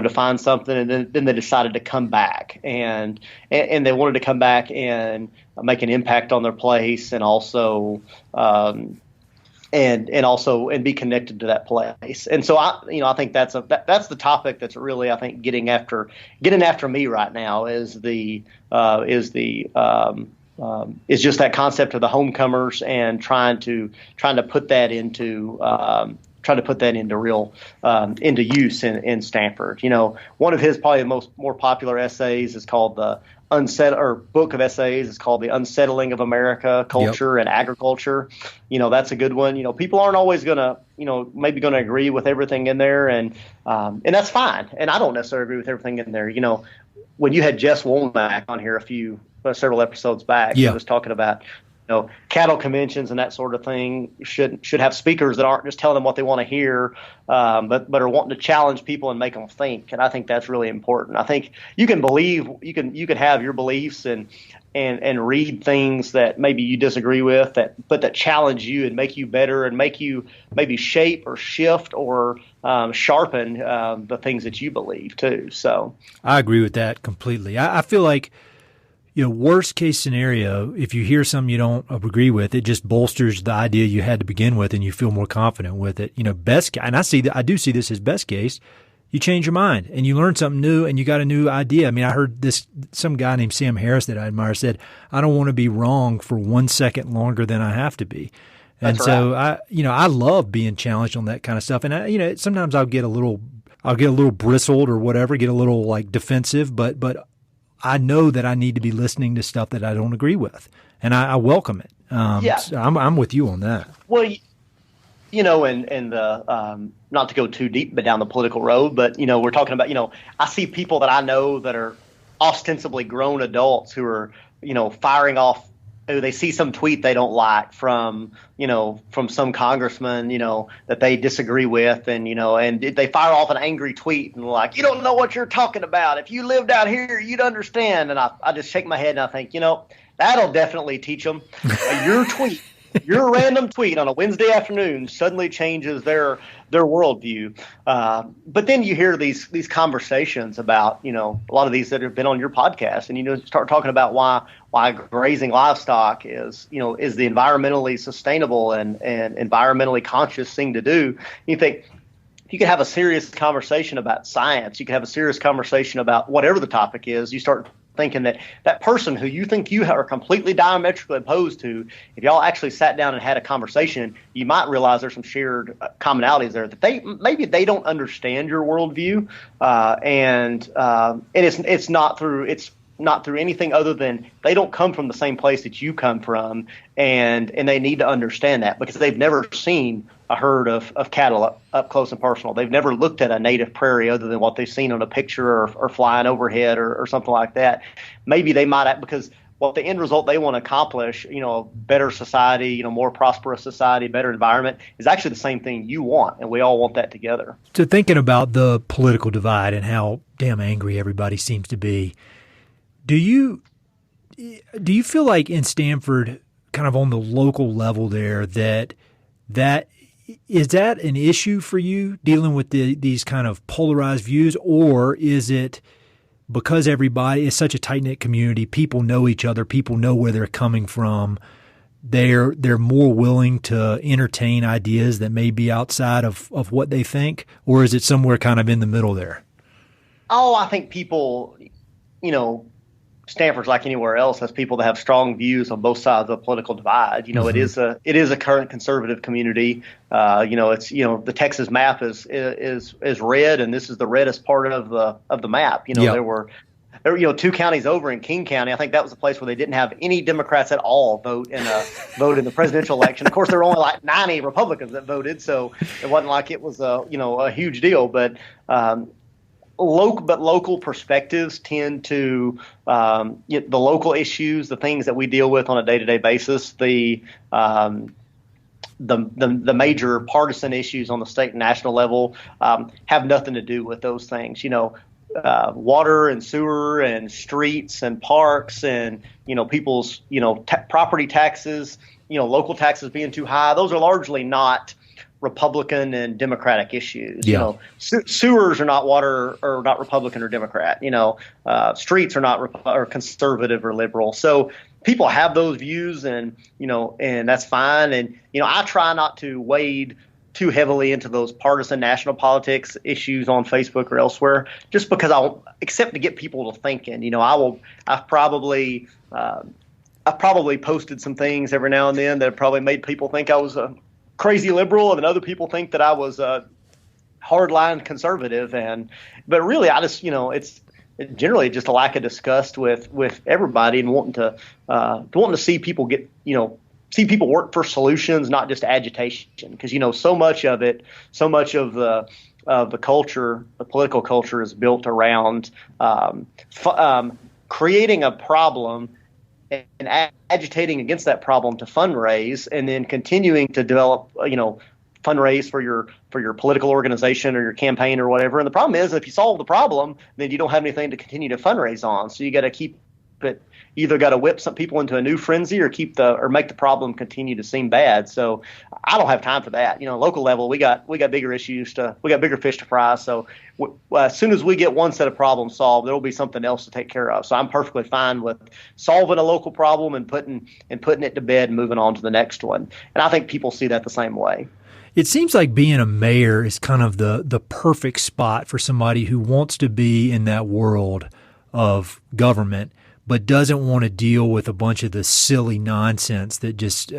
find something, and then they decided to come back, and they wanted to come back and make an impact on their place, and also and be connected to that place. And so I think that's the topic that's really, I think, getting after me right now is the is just that concept of the homecomers and trying to put that into real into use in Stamford. One of his probably the more popular essays is called the book of essays is called The Unsettling of America, Culture and Agriculture. That's a good one. People aren't always gonna maybe gonna agree with everything in there, and that's fine. And I don't necessarily agree with everything in there. When you had Jess Womack on here several episodes back, he was talking about cattle conventions and that sort of thing should have speakers that aren't just telling them what they want to hear, but are wanting to challenge people and make them think. And I think that's really important. I think you can have your beliefs and read things that maybe you disagree with, but that challenge you and make you better and make you maybe shape or shift or sharpen the things that you believe too. So I agree with that completely. I feel like, worst case scenario, if you hear something you don't agree with, it just bolsters the idea you had to begin with, and you feel more confident with it. Best, and I do see this as best case. You change your mind and you learn something new, and you got a new idea. I mean, I heard some guy named Sam Harris that I admire said, "I don't want to be wrong for 1 second longer than I have to be." And so I love being challenged on that kind of stuff. And sometimes I'll get a little bristled or whatever, get a little like defensive, but I know that I need to be listening to stuff that I don't agree with, and I welcome it. So I'm with you on that. Well, and the not to go too deep down the political road, but we're talking about I see people that I know that are ostensibly grown adults who are firing off. They see some tweet they don't like from some congressman, that they disagree with, and they fire off an angry tweet and like, you don't know what you're talking about. If you lived out here, you'd understand. And I just shake my head and I think, that'll definitely teach them. Your random tweet on a Wednesday afternoon suddenly changes their worldview. But then you hear these conversations about, a lot of these that have been on your podcast, and, start talking about why grazing livestock is the environmentally sustainable and environmentally conscious thing to do. You think you could have a serious conversation about science. You could have a serious conversation about whatever the topic is. You start thinking that person who you think you are completely diametrically opposed to, if y'all actually sat down and had a conversation, you might realize there's some shared commonalities there that they don't understand your worldview, and it's not through anything other than they don't come from the same place that you come from, and they need to understand that because they've never seen a herd of cattle up close and personal. They've never looked at a native prairie other than what they've seen on a picture or flying overhead or something like that. Maybe they might, because what the end result they want to accomplish, a better society, more prosperous society, better environment, is actually the same thing you want, and we all want that together. So thinking about the political divide and how damn angry everybody seems to be, do you feel like in Stamford, kind of on the local level there, that is that an issue for you, dealing with these kind of polarized views, or is it because everybody is such a tight-knit community, people know each other, people know where they're coming from, they're more willing to entertain ideas that may be outside of what they think, or is it somewhere kind of in the middle there? Oh, I think people, Stamford's like anywhere else, has people that have strong views on both sides of the political divide. Mm-hmm. It is a current conservative community. It's the Texas map is red, and this is the reddest part of the map. There were 2 counties over in King County. I think that was a place where they didn't have any Democrats at all vote in the presidential election. Of course, there were only like 90 Republicans that voted, so it wasn't like it was a huge deal. But local perspectives tend to the local issues, the things that we deal with on a day-to-day basis, the major partisan issues on the state and national level have nothing to do with those things. Water and sewer and streets and parks and people's property taxes, local taxes being too high. Those are largely not Republican and Democratic issues. Yeah. Sewers are not not Republican or Democrat. Streets are not or conservative or liberal. So people have those views, and that's fine. And I try not to wade too heavily into those partisan national politics issues on Facebook or elsewhere, just because except to get people to thinking. I probably posted some things every now and then that probably made people think I was a crazy liberal, and then other people think that I was a hardline conservative. But really, I just, it's generally just a lack of disgust with everybody, and wanting to see people see people work for solutions, not just agitation. Because so much of the culture, the political culture, is built around creating a problem and agitating against that problem to fundraise, and then continuing to develop, fundraise for your political organization or your campaign or whatever. And the problem is, if you solve the problem, then you don't have anything to continue to fundraise on. So you got to keep it. Either got to whip some people into a new frenzy, or make the problem continue to seem bad. So I don't have time for that. Local level, we got bigger we got bigger fish to fry. So as soon as we get one set of problems solved, there will be something else to take care of. So I'm perfectly fine with solving a local problem and putting it to bed and moving on to the next one. And I think people see that the same way. It seems like being a mayor is kind of the perfect spot for somebody who wants to be in that world of government, but doesn't want to deal with a bunch of the silly nonsense that just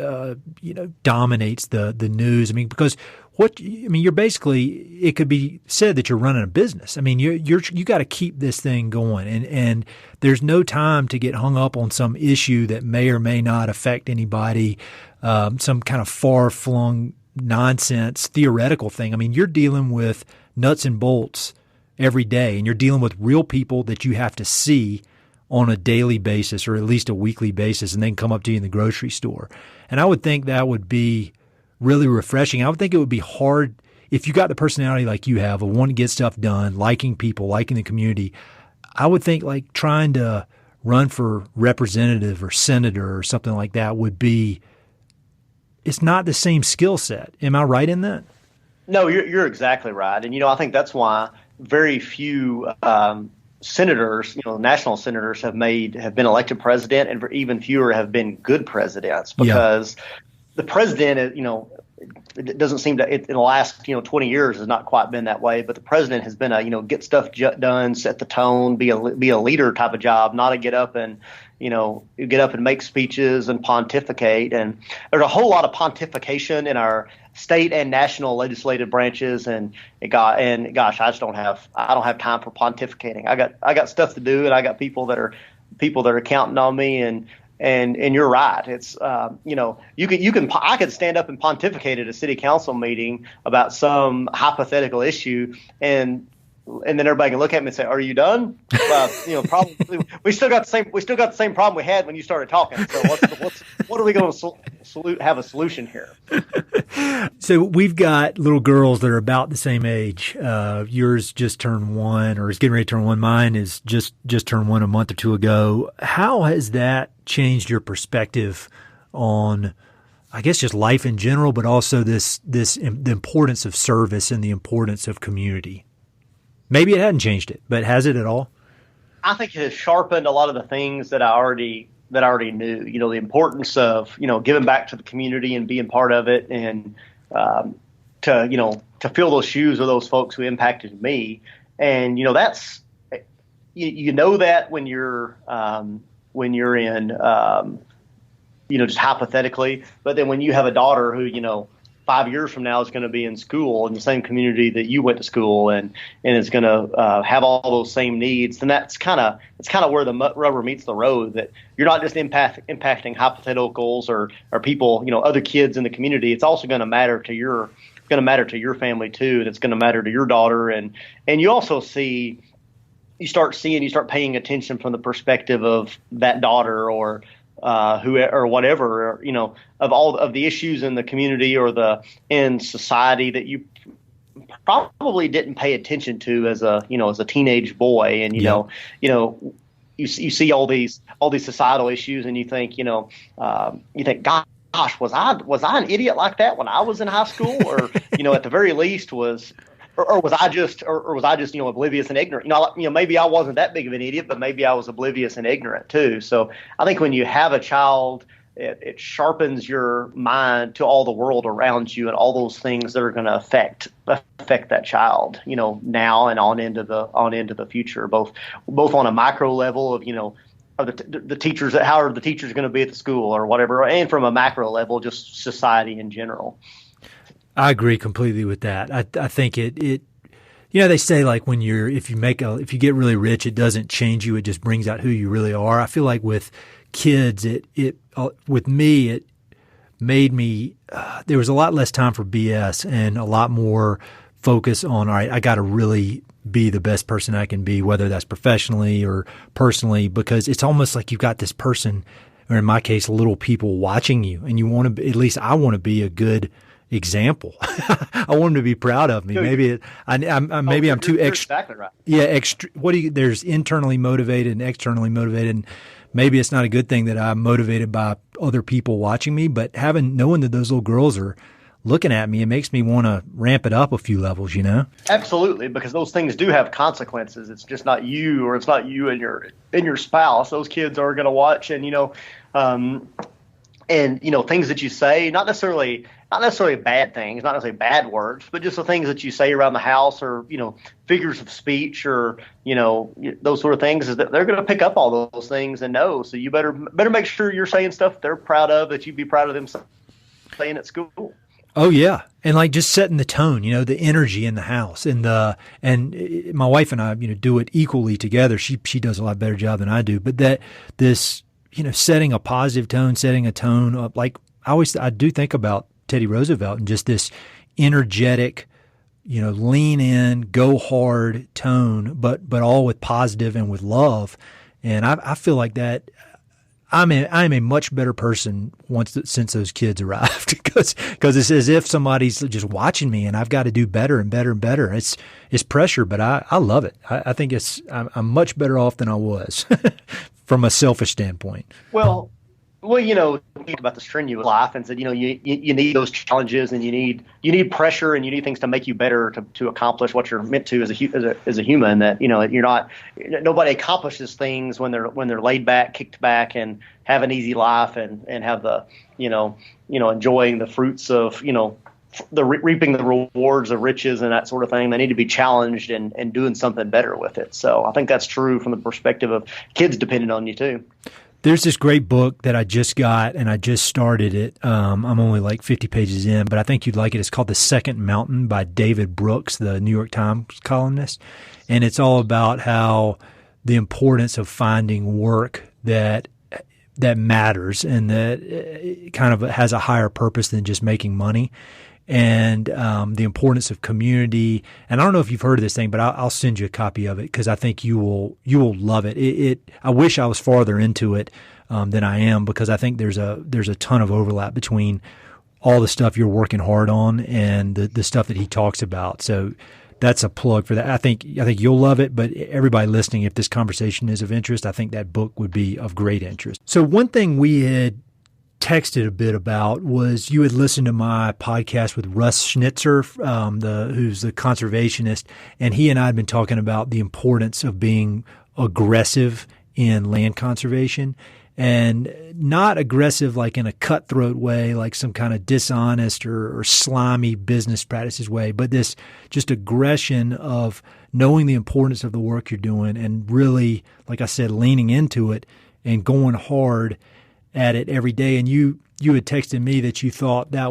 dominates the news. I mean, because you're basically, it could be said that you're running a business. I mean, you got to keep this thing going, and there's no time to get hung up on some issue that may or may not affect anybody, some kind of far-flung nonsense theoretical thing. I mean, you're dealing with nuts and bolts every day, and you're dealing with real people that you have to see on a daily basis, or at least a weekly basis, and then come up to you in the grocery store. And I would think that would be really refreshing. I would think it would be hard if you got the personality like you have, of wanting to get stuff done, liking people, liking the community. I would think like trying to run for representative or senator or something like that it's not the same skill set. Am I right in that? No, you're exactly right. And, I think that's why very few senators, national senators have been elected president, and even fewer have been good presidents, because the president, it doesn't seem to, in the last, 20 years has not quite been that way, but the president has been get stuff done, set the tone, be a leader type of job, not a get up and make speeches and pontificate. And there's a whole lot of pontification in our state and national legislative branches, and gosh, I don't have time for pontificating. I got stuff to do, and I got people that are counting on me, and you're right. It's I could stand up and pontificate at a city council meeting about some hypothetical issue, and then everybody can look at me and say, "Are you done?" Probably we still got the same problem we had when you started talking. So what are we going to have a solution here? So we've got little girls that are about the same age. Yours just turned 1, or is getting ready to turn 1. Mine is just turned 1 a month or two ago. How has that changed your perspective on, I guess, just life in general, but also the importance of service and the importance of community? Maybe it hadn't changed it, but has it at all? I think it has sharpened a lot of the things that I already knew. The importance of giving back to the community and being part of it, and to fill those shoes of those folks who impacted me. And that's that when you're in just hypothetically, but then when you have a daughter who 5 years from now is going to be in school in the same community that you went to school, and is going to have all those same needs, then that's kind of where the rubber meets the road. That you're not just impacting hypotheticals or people, other kids in the community. It's also going to matter to your family too, and it's going to matter to your daughter. And you also you start paying attention from the perspective of that daughter, or whatever, of all of the issues in the community or in society that you probably didn't pay attention to as a teenage boy. And you see all these societal issues, and you think, gosh, was I an idiot like that when I was in high school? Or, at the very least was I just oblivious and ignorant? Maybe I wasn't that big of an idiot, but maybe I was oblivious and ignorant too. So I think when you have a child, it sharpens your mind to all the world around you and all those things that are going to affect that child, now and on into the future, both on a micro level of the teachers, how are the teachers going to be at the school or whatever, and from a macro level, just society in general. I agree completely with that. I think it they say like if you get really rich, it doesn't change you. It just brings out who you really are. I feel like with kids, with me, it made me, there was a lot less time for BS and a lot more focus on, all right, I got to really be the best person I can be, whether that's professionally or personally, because it's almost like you've got this person, or in my case, little people watching you, and you want to, at least I want to be a good example. I want them to be proud of me. Maybe I'm too extra. Exactly right. Yeah. There's internally motivated and externally motivated. And maybe it's not a good thing that I'm motivated by other people watching me, but knowing that those little girls are looking at me, it makes me want to ramp it up a few levels, Absolutely, because those things do have consequences. It's just not you, or it's not you and your spouse. Those kids are going to watch, and things that you say, not necessarily bad things, not necessarily bad words, but just the things that you say around the house, or figures of speech, or those sort of things, is that they're going to pick up all those things and know. So you better make sure you're saying stuff they're proud of, that you'd be proud of them saying at school. Oh yeah. And like just setting the tone, the energy in the house, and my wife and I, do it equally together. She does a lot better job than I do, but setting a positive tone, setting a tone up, like I do think about Teddy Roosevelt and just this energetic, lean in, go hard tone, but all with positive and with love. And I feel like that I'm a much better person since those kids arrived, because it's as if somebody's just watching me and I've got to do better and better and better. It's pressure, but I love it. I think I'm much better off than I was from a selfish standpoint. Well, think about the strenuous life, and said, you need those challenges, and you need pressure, and you need things to make you better to accomplish what you're meant to as a human. That you're not, nobody accomplishes things when they're laid back, kicked back, and have an easy life, and have the enjoying the fruits of reaping the rewards of riches and that sort of thing. They need to be challenged and doing something better with it. So I think that's true from the perspective of kids depending on you too. There's this great book that I just got, and I just started it. I'm only like 50 pages in, but I think you'd like it. It's called The Second Mountain by David Brooks, the New York Times columnist. And it's all about how the importance of finding work that matters, and that it kind of has a higher purpose than just making money. And the importance of community. And I don't know if you've heard of this thing, but I'll send you a copy of it, because I think you will love it. I wish I was farther into it than I am, because I think there's a ton of overlap between all the stuff you're working hard on and the stuff that he talks about. So that's a plug for that. I think you'll love it, but everybody listening, if this conversation is of interest, I think that book would be of great interest. So one thing we had texted a bit about was, you had listened to my podcast with Russ Schnitzer, who's the conservationist, and he and I had been talking about the importance of being aggressive in land conservation, and not aggressive like in a cutthroat way, like some kind of dishonest or slimy business practices way, but this just aggression of knowing the importance of the work you're doing and really, like I said, leaning into it and going hard at it every day. And you had texted me that you thought that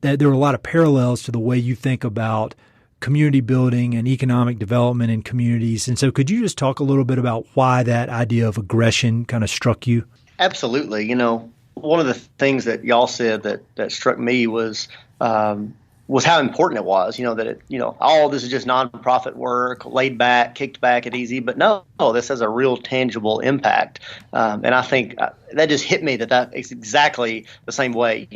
there were a lot of parallels to the way you think about community building and economic development in communities. And so could you just talk a little bit about why that idea of aggression kind of struck you? Absolutely. One of the things that y'all said that struck me was how important it was, that all this is just nonprofit work, laid back, kicked back and easy, but no, this has a real tangible impact. And I think that just hit me that is exactly the same way.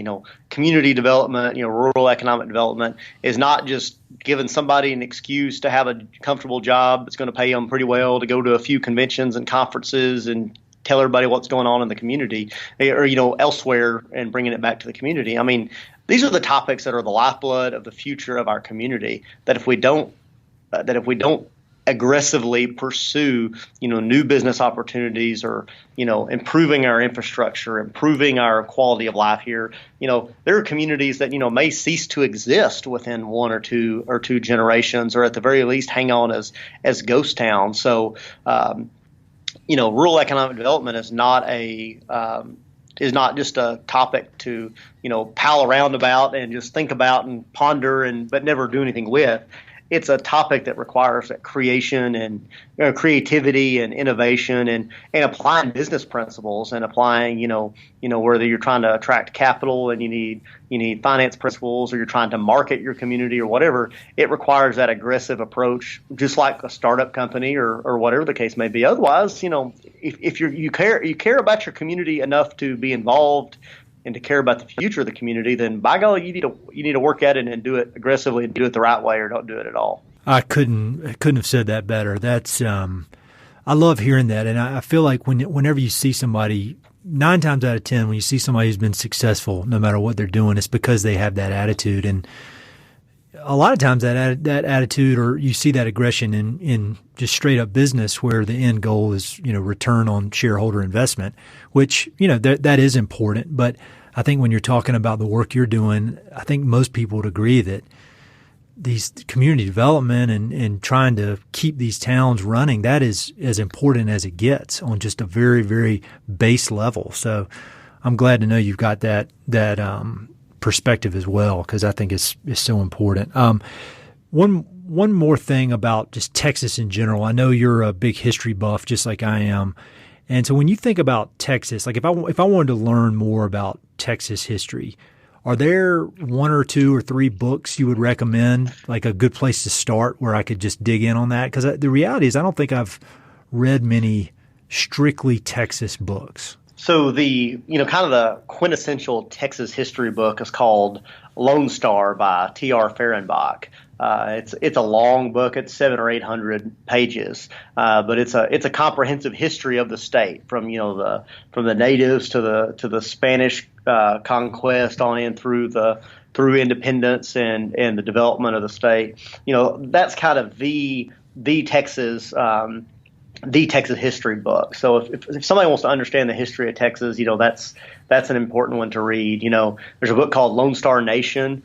Community development, rural economic development is not just giving somebody an excuse to have a comfortable job that's going to pay them pretty well, to go to a few conventions and conferences and tell everybody what's going on in the community, or elsewhere, and bringing it back to the community. I mean, these are the topics that are the lifeblood of the future of our community. That if we don't aggressively pursue, new business opportunities, or improving our infrastructure, improving our quality of life here, there are communities that may cease to exist within one or two generations, or at the very least hang on as ghost towns. So rural economic development is not just a topic to, pal around about and just think about and ponder but never do anything with. It's a topic that requires that creation and creativity and innovation and applying business principles and applying, whether you're trying to attract capital and you need finance principles, or you're trying to market your community or whatever. It requires that aggressive approach, just like a startup company or whatever the case may be. Otherwise, if you care about your community enough to be involved and to care about the future of the community, then by golly, you need to work at it and do it aggressively and do it the right way, or don't do it at all. I couldn't have said that better. That's I love hearing that, and I feel like whenever you see somebody, 9 times out of 10, when you see somebody who's been successful, no matter what they're doing, it's because they have that attitude. And a lot of times that attitude, or you see that aggression in just straight up business, where the end goal is return on shareholder investment, which that is important. But I think when you're talking about the work you're doing, I think most people would agree that these community development and trying to keep these towns running, that is as important as it gets on just a very, very base level. So I'm glad to know you've got that perspective as well, because I think it's so important. One more thing about just Texas in general. I know you're a big history buff, just like I am. And so when you think about Texas, like if I wanted to learn more about Texas history, are there 1 or 2 or 3 books you would recommend, like a good place to start where I could just dig in on that? Because the reality is I don't think I've read many strictly Texas books. So the kind of the quintessential Texas history book is called Lone Star by T.R. Fehrenbach. It's a long book. It's 700 or 800 pages, but it's a comprehensive history of the state from the natives to the Spanish conquest on in through independence and the development of the state. That's kind of the Texas. The Texas history book. So if somebody wants to understand the history of Texas, that's an important one to read. There's a book called Lone Star Nation,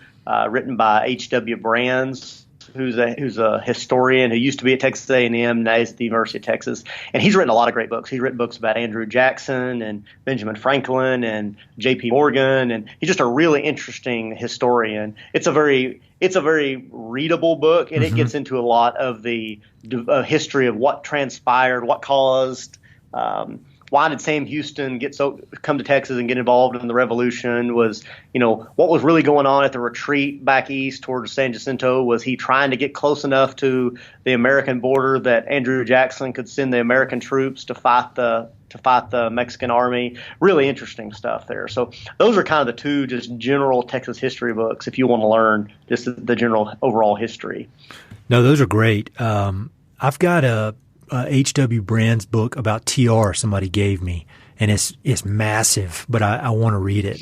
written by H.W. Brands, who's a historian who used to be at Texas A&M, now he's at the University of Texas, and he's written a lot of great books. He's written books about Andrew Jackson and Benjamin Franklin and J.P. Morgan, and he's just a really interesting historian. It's a very readable book, and it gets into a lot of the history of what transpired, what caused, why did Sam Houston come to Texas and get involved in the Revolution? Was what was really going on at the retreat back east towards San Jacinto? Was he trying to get close enough to the American border that Andrew Jackson could send the American troops to fight the Mexican army? Really interesting stuff there. So those are kind of the 2 just general Texas history books if you want to learn just the general overall history. No, those are great. I've got a H.W. Brands book about TR somebody gave me, and it's massive, but I want to read it.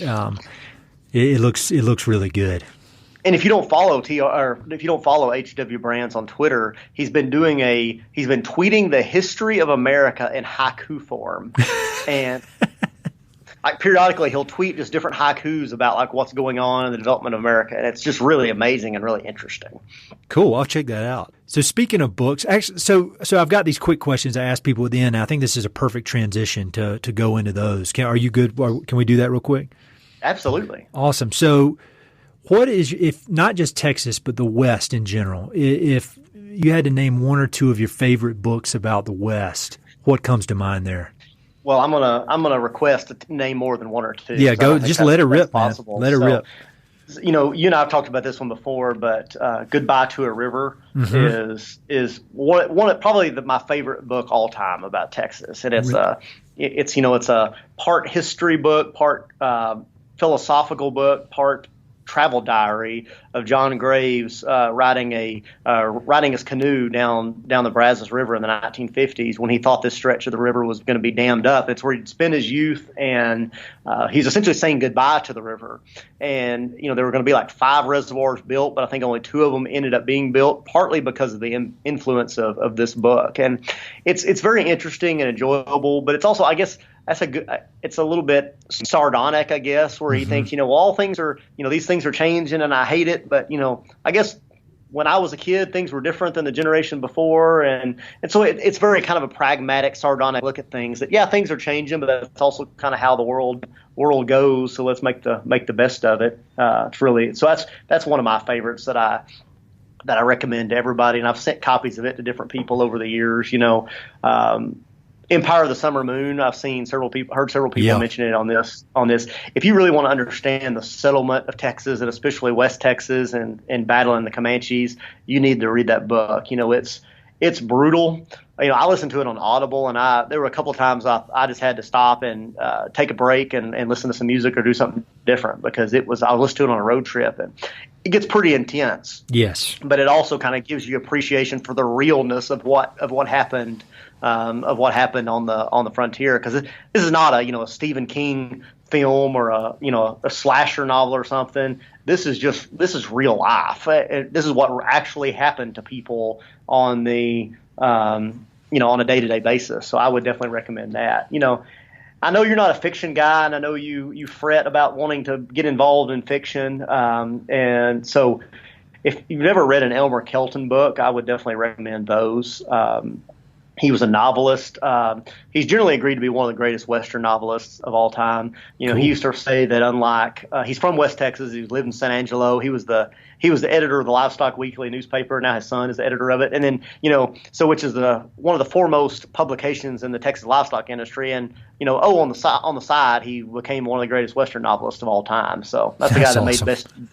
It looks really good. And if you don't follow H.W. Brands on Twitter, he's been tweeting the history of America in haiku form, and periodically he'll tweet just different haikus about what's going on in the development of America, and it's just really amazing and really interesting. Cool, I'll check that out. So speaking of books, actually, so I've got these quick questions I ask people at the end. I think this is a perfect transition to go into those. Are you good? Can we do that real quick? Absolutely. Awesome. So what is, if not just Texas, but the West in general, if you had to name 1 or 2 of your favorite books about the West, what comes to mind there? Well, I'm gonna request to name more than 1 or 2. Yeah, go. Just let it rip, man. Let it rip. You and I have talked about this one before, but "Goodbye to a River" is one probably my favorite book all time about Texas, and it's a part history book, part philosophical book, part travel diary of John Graves riding his canoe down the Brazos River in the 1950s when he thought this stretch of the river was going to be dammed up. It's where he'd spent his youth, and he's essentially saying goodbye to the river. And there were going to be 5 reservoirs built, but I think only 2 of them ended up being built, partly because of the influence of this book. And it's very interesting and enjoyable, but it's also, I guess, it's a little bit sardonic, I guess, where he thinks, all things are, these things are changing and I hate it. But, I guess when I was a kid, things were different than the generation before, and so it's very kind of a pragmatic, sardonic look at things. That things are changing, but that's also kind of how the world goes. So let's make the best of it. It's really that's one of my favorites that I recommend to everybody, and I've sent copies of it to different people over the years. Empire of the Summer Moon. I've heard several people mention it on this. If you really want to understand the settlement of Texas, and especially West Texas and battling the Comanches, you need to read that book. It's brutal. I listened to it on Audible, and there were a couple of times I just had to stop and take a break and listen to some music or do something different, because I was listening to it on a road trip, and it gets pretty intense. Yes, but it also kind of gives you appreciation for the realness of what happened. Of what happened on the frontier, because this is not a Stephen King film or a slasher novel or something. This is real life. This is what actually happened to people on the on a day-to-day basis. So I would definitely recommend that. I know you're not a fiction guy, and I know you fret about wanting to get involved in fiction, and so if you've never read an Elmer Kelton book, I would definitely recommend those. He was a novelist. He's generally agreed to be one of the greatest Western novelists of all time. Cool. He used to say that unlike he's from West Texas, he lived in San Angelo. He was the editor of the Livestock Weekly newspaper. Now his son is the editor of it. And then which is one of the foremost publications in the Texas livestock industry. And on the side, he became one of the greatest Western novelists of all time. So that's the guy that awesome.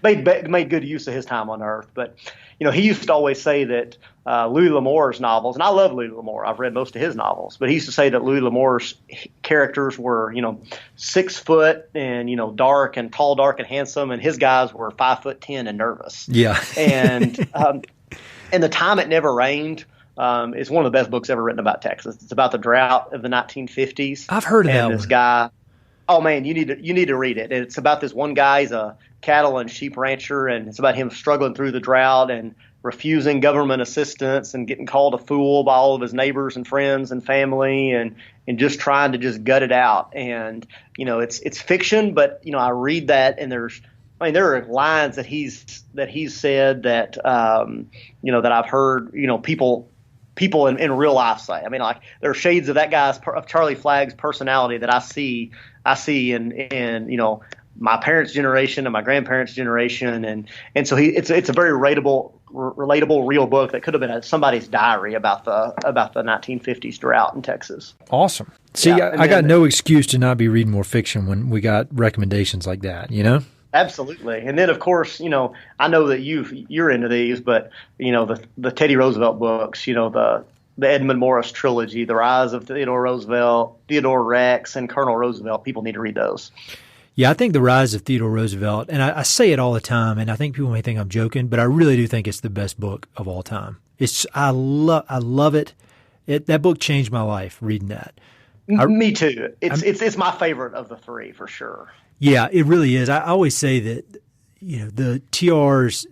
made good use of his time on Earth. But he used to always say that Louis L'Amour's novels, and I love Louis L'Amour. I've read most of his novels, but he used to say that Louis L'Amour's characters were, 6 foot and, dark and tall, dark and handsome, and his guys were 5'10" and nervous. Yeah. And The Time It Never Rained is one of the best books ever written about Texas. It's about the drought of the 1950s. I've heard of that one. This guy, oh man, you need to read it. It's about this one guy. He's a cattle and sheep rancher, and it's about him struggling through the drought and refusing government assistance and getting called a fool by all of his neighbors and friends and family, and just trying to just gut it out. And it's fiction, but I read that, and there are lines that he's said that that I've heard people in real life say. There are shades of of Charlie Flagg's personality that I see in my parents' generation and my grandparents' generation, and so it's a very relatable real book that could have been somebody's diary about the 1950s drought in Texas. Awesome. See, I got no excuse to not be reading more fiction when we got recommendations like that. Absolutely. And then, of course, I know that you're into these, but the Teddy Roosevelt books, the Edmund Morris trilogy, The Rise of Theodore Roosevelt, Theodore Rex, and Colonel Roosevelt. People need to read those. Yeah, I think The Rise of Theodore Roosevelt, and I say it all the time, and I think people may think I'm joking, but I really do think it's the best book of all time. I love it. That book changed my life, reading that. Me too. It's my favorite of the three, for sure. Yeah, it really is. I always say that, the TR's,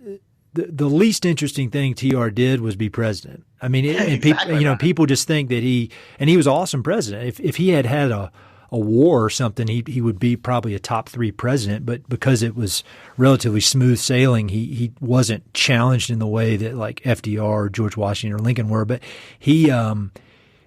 the least interesting thing TR did was be president. People just think that he was an awesome president. If he had a war or something, he would be probably a top 3 president, but because it was relatively smooth sailing, he wasn't challenged in the way that like FDR or George Washington or Lincoln were. But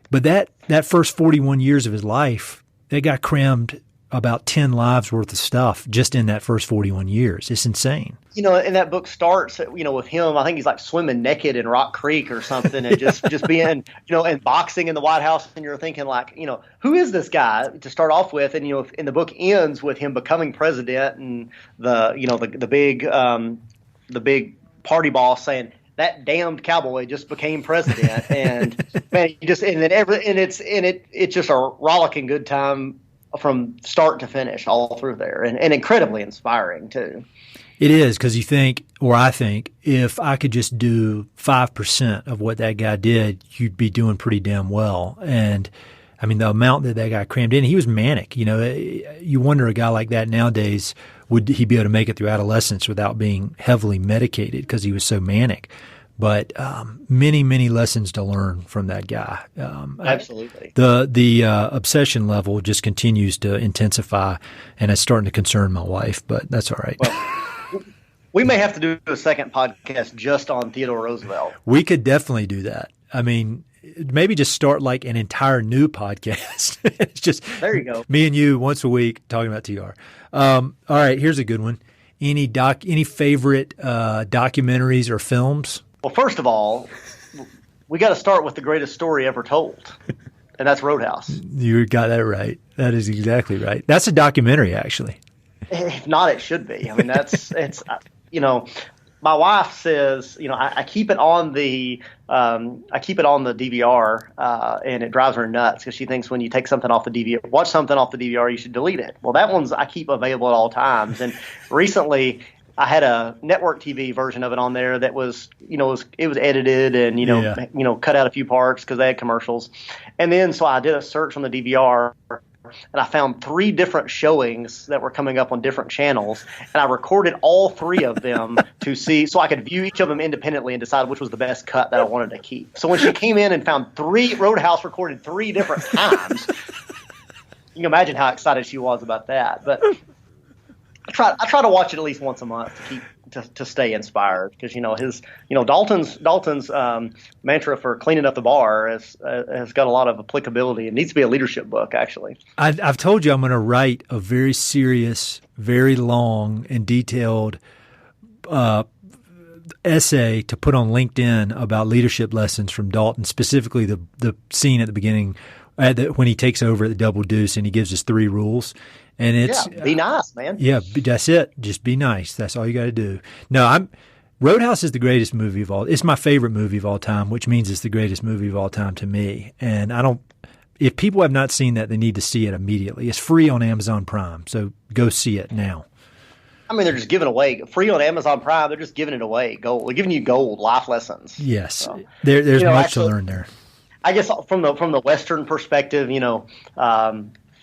but that first 41 years of his life, they got crammed about 10 lives worth of stuff just in that first 41 years. It's insane. And that book starts, with him, I think he's like swimming naked in Rock Creek or something, and just being, and boxing in the White House. And you're thinking like, who is this guy to start off with? And, and the book ends with him becoming president, and the big party boss saying, that damned cowboy just became president. And man, it's just a rollicking good time from start to finish, all through there, and incredibly inspiring too. It is, because I think, if I could just do 5% of what that guy did, you'd be doing pretty damn well. And the amount that guy crammed in, he was manic. You wonder, a guy like that nowadays, would he be able to make it through adolescence without being heavily medicated, because he was so manic. But many, many lessons to learn from that guy. Absolutely. The obsession level just continues to intensify, and it's starting to concern my wife, but that's all right. We may have to do a second podcast just on Theodore Roosevelt. We could definitely do that. I mean, maybe just start like an entire new podcast. It's just there you go. Me and you once a week talking about TR. All right, here's a good one. Any favorite documentaries or films? Well, first of all, we got to start with the greatest story ever told, and that's Roadhouse. You got that right. That is exactly right. That's a documentary, actually. If not, it should be. I mean, it's my wife says, I keep it on the DVR, and it drives her nuts because she thinks when you take something off the DVR, watch something off the DVR, you should delete it. Well, that one's I keep available at all times. And recently, I had a network TV version of it on there that was, it was edited and cut out a few parts because they had commercials. And then so I did a search on the DVR. And I found 3 different showings that were coming up on different channels, and I recorded all 3 of them to see, so I could view each of them independently and decide which was the best cut that I wanted to keep. So when she came in and found Roadhouse recorded 3 different times, you can imagine how excited she was about that. But I try to watch it at least once a month to keep to stay inspired, because Dalton's mantra for cleaning up the bar has got a lot of applicability. It needs to be a leadership book, actually. I've told you I'm going to write a very serious, very long and detailed essay to put on LinkedIn about leadership lessons from Dalton, specifically the scene at the beginning when he takes over at the Double Deuce and he gives us 3 rules. And it's be nice, man. Yeah, that's it. Just be nice. That's all you got to do. No, Roadhouse is the greatest movie of all. It's my favorite movie of all time, which means it's the greatest movie of all time to me. And if people have not seen that, they need to see it immediately. It's free on Amazon Prime, so go see it now. I mean, they're just giving away free on Amazon Prime. They're just giving it away. Gold. They're giving you gold life lessons. Yes, so, there's much to learn there. I guess from the Western perspective,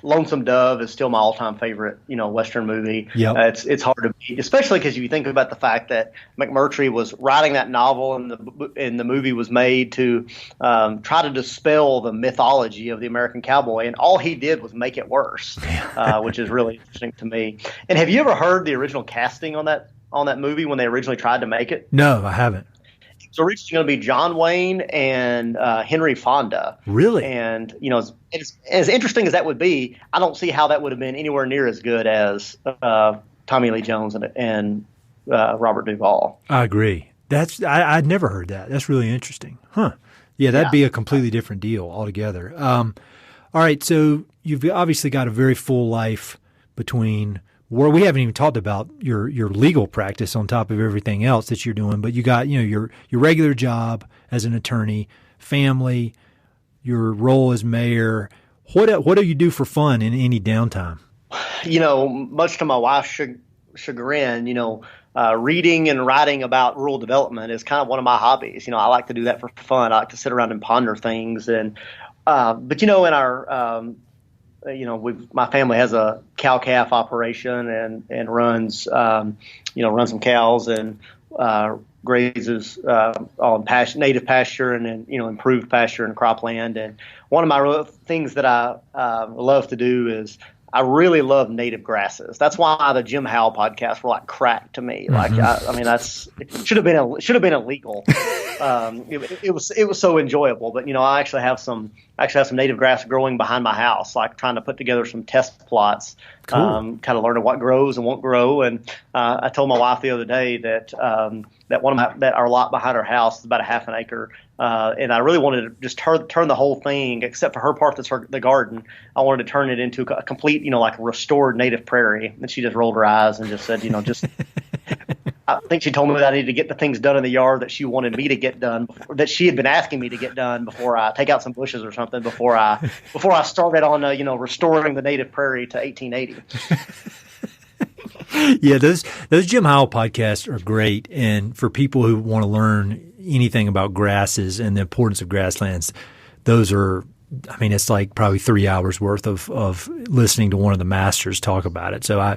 Lonesome Dove is still my all-time favorite, Western movie. Yep. It's hard to beat, especially because you think about the fact that McMurtry was writing that novel and the movie was made to try to dispel the mythology of the American cowboy, and all he did was make it worse, which is really interesting to me. And have you ever heard the original casting on that movie when they originally tried to make it? No, I haven't. It's originally going to be John Wayne and Henry Fonda. Really? And, as interesting as that would be, I don't see how that would have been anywhere near as good as Tommy Lee Jones and Robert Duvall. I agree. I'd never heard that. That's really interesting. Huh. Yeah, that'd be a completely different deal altogether. All right, so you've obviously got a very full life between – we haven't even talked about your legal practice on top of everything else that you're doing, but you got your regular job as an attorney, family, your role as mayor. What do you do for fun in any downtime? Much to my wife's chagrin, reading and writing about rural development is kind of one of my hobbies. I like to do that for fun. I like to sit around and ponder things, and but in our my family has a cow-calf operation and runs some cows and grazes on native pasture and then, improved pasture and cropland. And one of my things that I love to do is I really love native grasses. That's why the Jim Howell podcasts were like crack to me. Like, it should have been illegal. It was so enjoyable, but I actually have some native grass growing behind my house, like trying to put together some test plots, cool. Kind of learning what grows and won't grow. And I told my wife the other day that our lot behind our house is about a half an acre. And I really wanted to just turn the whole thing, except for her part that's the garden. I wanted to turn it into a complete, like a restored native prairie. And she just rolled her eyes and just said, just. I think she told me that I needed to get the things done in the yard that she wanted me to get done, that she had been asking me to get done before I take out some bushes or something before I started on restoring the native prairie to 1880. Yeah, those Jim Howell podcasts are great, and for people who want to learn anything about grasses and the importance of grasslands, those are. I mean, it's like probably 3 hours worth of listening to one of the masters talk about it. So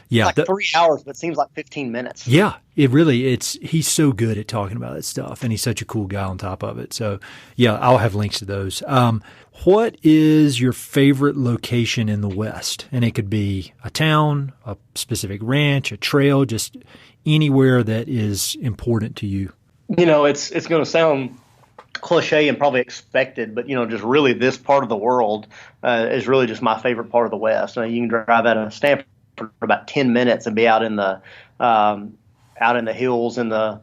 Yeah. Like 3 hours, but it seems like 15 minutes. Yeah, he's so good at talking about that stuff, and he's such a cool guy on top of it. So yeah, I'll have links to those. What is your favorite location in the West? And it could be a town, a specific ranch, a trail, just anywhere that is important to you. It's going to sound cliche and probably expected, but just really this part of the world is really just my favorite part of the West. You can drive out of Stamford for about 10 minutes and be out in the hills and the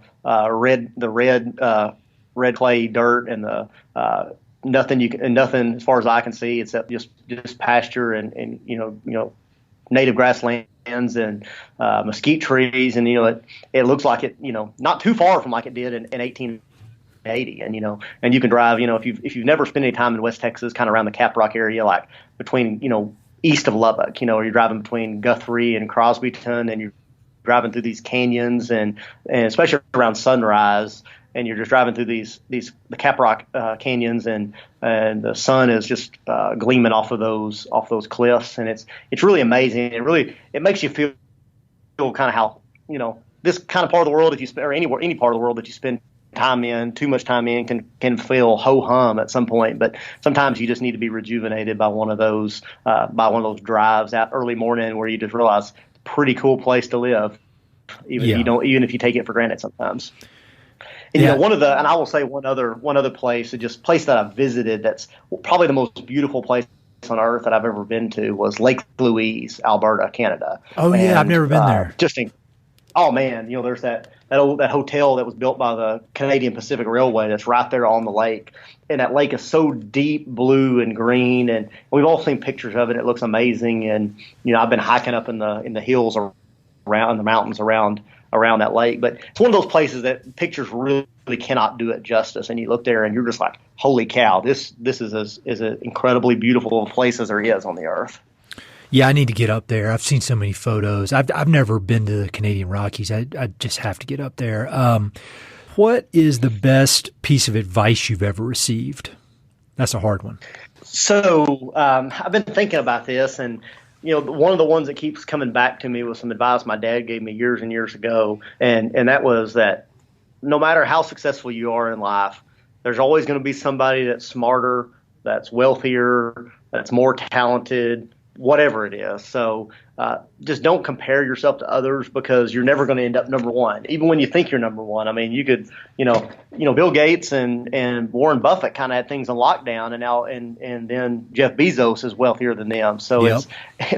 red clay dirt and the nothing as far as I can see except just pasture and native grasslands and mesquite trees, and it looks like it not too far from like it did in 1880, and you can drive if you've never spent any time in West Texas, kind of around the Caprock area, like between east of Lubbock, or you're driving between Guthrie and Crosbyton, and you're driving through these canyons and especially around sunrise, and you're just driving through the Caprock canyons, and the sun is just gleaming off those cliffs, and it's really amazing. It makes you feel kind of how this kind of part of the world, if you spend, or any part of the world that you spend too much time in can feel ho hum at some point, but sometimes you just need to be rejuvenated by one of those drives out early morning where you just realize it's a pretty cool place to live, even if you take it for granted sometimes. And and I will say one other place that I've visited that's probably the most beautiful place on earth that I've ever been to was Lake Louise, Alberta, Canada. Oh yeah, I've never been there. There's that hotel that was built by the Canadian Pacific Railway that's right there on the lake, and that lake is so deep blue and green, and we've all seen pictures of it. It looks amazing, and I've been hiking up in the hills around the mountains around that lake. But it's one of those places that pictures really cannot do it justice, and you look there and you're just like, holy cow, this is an incredibly beautiful place as there is on the earth. Yeah, I need to get up there. I've seen so many photos. I've never been to the Canadian Rockies. I just have to get up there. What is the best piece of advice you've ever received? That's a hard one. So I've been thinking about this, and one of the ones that keeps coming back to me was some advice my dad gave me years and years ago, and that was that no matter how successful you are in life, there's always going to be somebody that's smarter, that's wealthier, that's more talented, whatever it is. So just don't compare yourself to others, because you're never going to end up number one, even when you think you're number one. I mean, you could, Bill Gates and Warren Buffett kind of had things on lockdown, and now and then Jeff Bezos is wealthier than them. So Yep.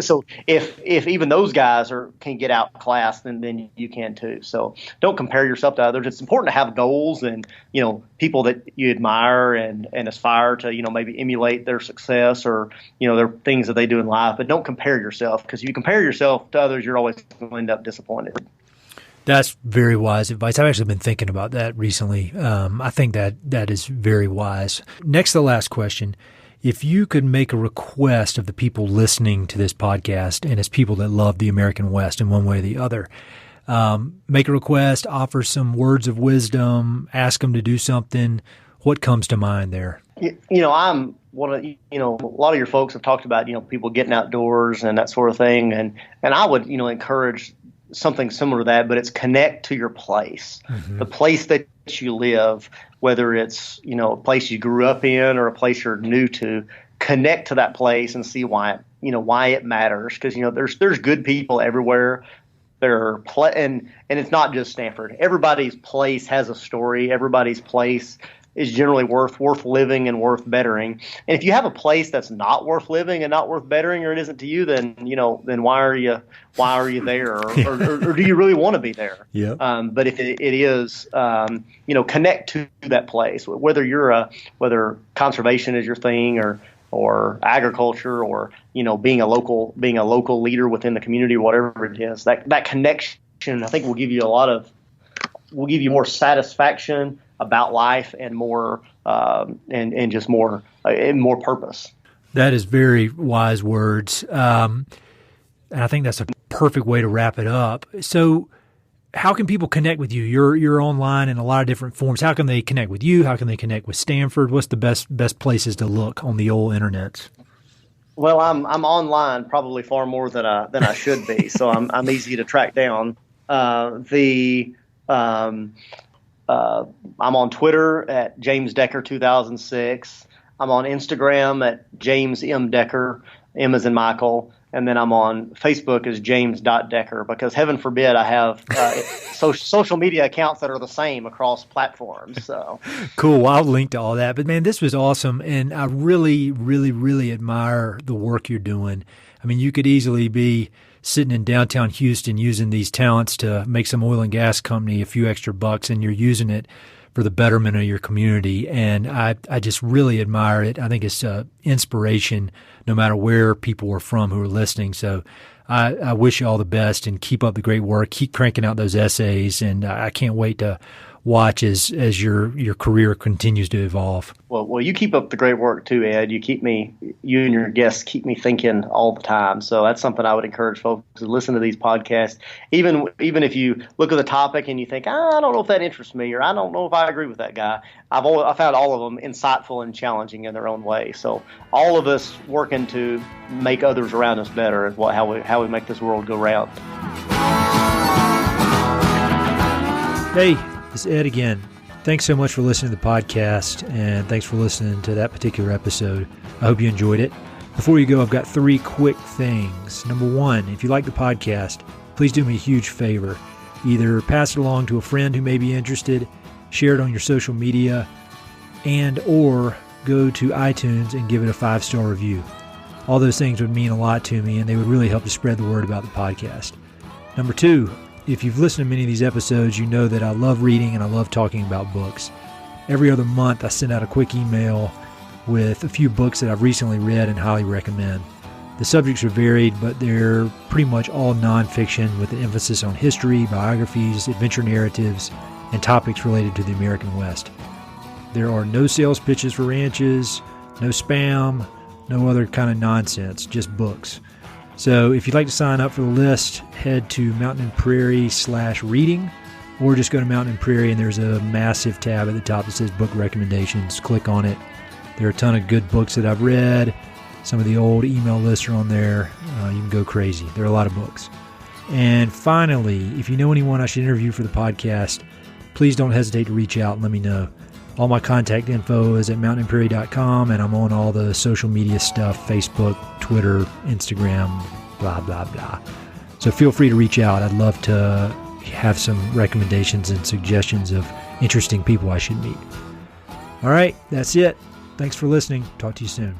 So if even those guys can get outclassed, then you can too. So don't compare yourself to others. It's important to have goals and people that you admire and aspire to maybe emulate their success or their things that they do in life, but don't compare yourself, because if you compare yourself to others, you're always going to end up disappointed. That's very wise advice. I've actually been thinking about that recently. I think that is very wise. Next to the last question, if you could make a request of the people listening to this podcast, and as people that love the American West in one way or the other, make a request, offer some words of wisdom, ask them to do something, what comes to mind there? I'm one of a lot of your folks have talked about people getting outdoors and that sort of thing, and I would encourage something similar to that, but it's connect to your place, the place that you live, whether it's a place you grew up in or a place you're new to. Connect to that place and see why it matters, because there's good people everywhere. And it's not just Stamford. Everybody's place has a story. Everybody's place is generally worth living and worth bettering. And if you have a place that's not worth living and not worth bettering, or it isn't to you, then why are you there, or do you really want to be there? Yeah. But if it is, connect to that place, whether conservation is your thing, or agriculture, or being a local leader within the community, or whatever it is. That connection, I think, will give you more satisfaction about life and more and just more purpose. That is very wise words, and I think that's a perfect way to wrap it up. So, how can people connect with you? You're online in a lot of different forms. How can they connect with you? How can they connect with Stamford? What's the best places to look on the old internets? Well, I'm online probably far more than I should be, so I'm easy to track down. The I'm on Twitter at James Decker 2006. I'm on Instagram at James M Decker. M as in Michael. And then I'm on Facebook as James.Decker because heaven forbid I have social media accounts that are the same across platforms. So Cool. Well, I'll link to all that. But man, this was awesome. And I really, really, really admire the work you're doing. I mean, you could easily be sitting in downtown Houston using these talents to make some oil and gas company a few extra bucks, and you're using it for the betterment of your community. And I just really admire it. I think it's inspiration no matter where people are from who are listening. So I wish you all the best and keep up the great work. Keep cranking out those essays. And I can't wait to watch as your career continues to evolve. Well, you keep up the great work too, Ed. You and your guests keep me thinking all the time. So that's something I would encourage folks to listen to these podcasts. Even if you look at the topic and you think, I don't know if that interests me, or I don't know if I agree with that guy. I found all of them insightful and challenging in their own way. So all of us working to make others around us better is how we make this world go round. Hey, it's Ed again. Thanks so much for listening to the podcast, and thanks for listening to that particular episode. I hope you enjoyed it. Before you go, I've got 3 quick things. Number 1, if you like the podcast, please do me a huge favor. Either pass it along to a friend who may be interested, share it on your social media, or go to iTunes and give it a 5-star review. All those things would mean a lot to me, and they would really help to spread the word about the podcast. Number 2, if you've listened to many of these episodes, you know that I love reading and I love talking about books. Every other month, I send out a quick email with a few books that I've recently read and highly recommend. The subjects are varied, but they're pretty much all nonfiction with an emphasis on history, biographies, adventure narratives, and topics related to the American West. There are no sales pitches for ranches, no spam, no other kind of nonsense, just books. So if you'd like to sign up for the list, head to Mountain and Prairie/reading, or just go to Mountain and Prairie and there's a massive tab at the top that says book recommendations. Click on it. There are a ton of good books that I've read. Some of the old email lists are on there. You can go crazy. There are a lot of books. And finally, if you know anyone I should interview for the podcast, please don't hesitate to reach out and let me know. All my contact info is at mountainandprairie.com, and I'm on all the social media stuff, Facebook, Twitter, Instagram, blah, blah, blah. So feel free to reach out. I'd love to have some recommendations and suggestions of interesting people I should meet. All right, that's it. Thanks for listening. Talk to you soon.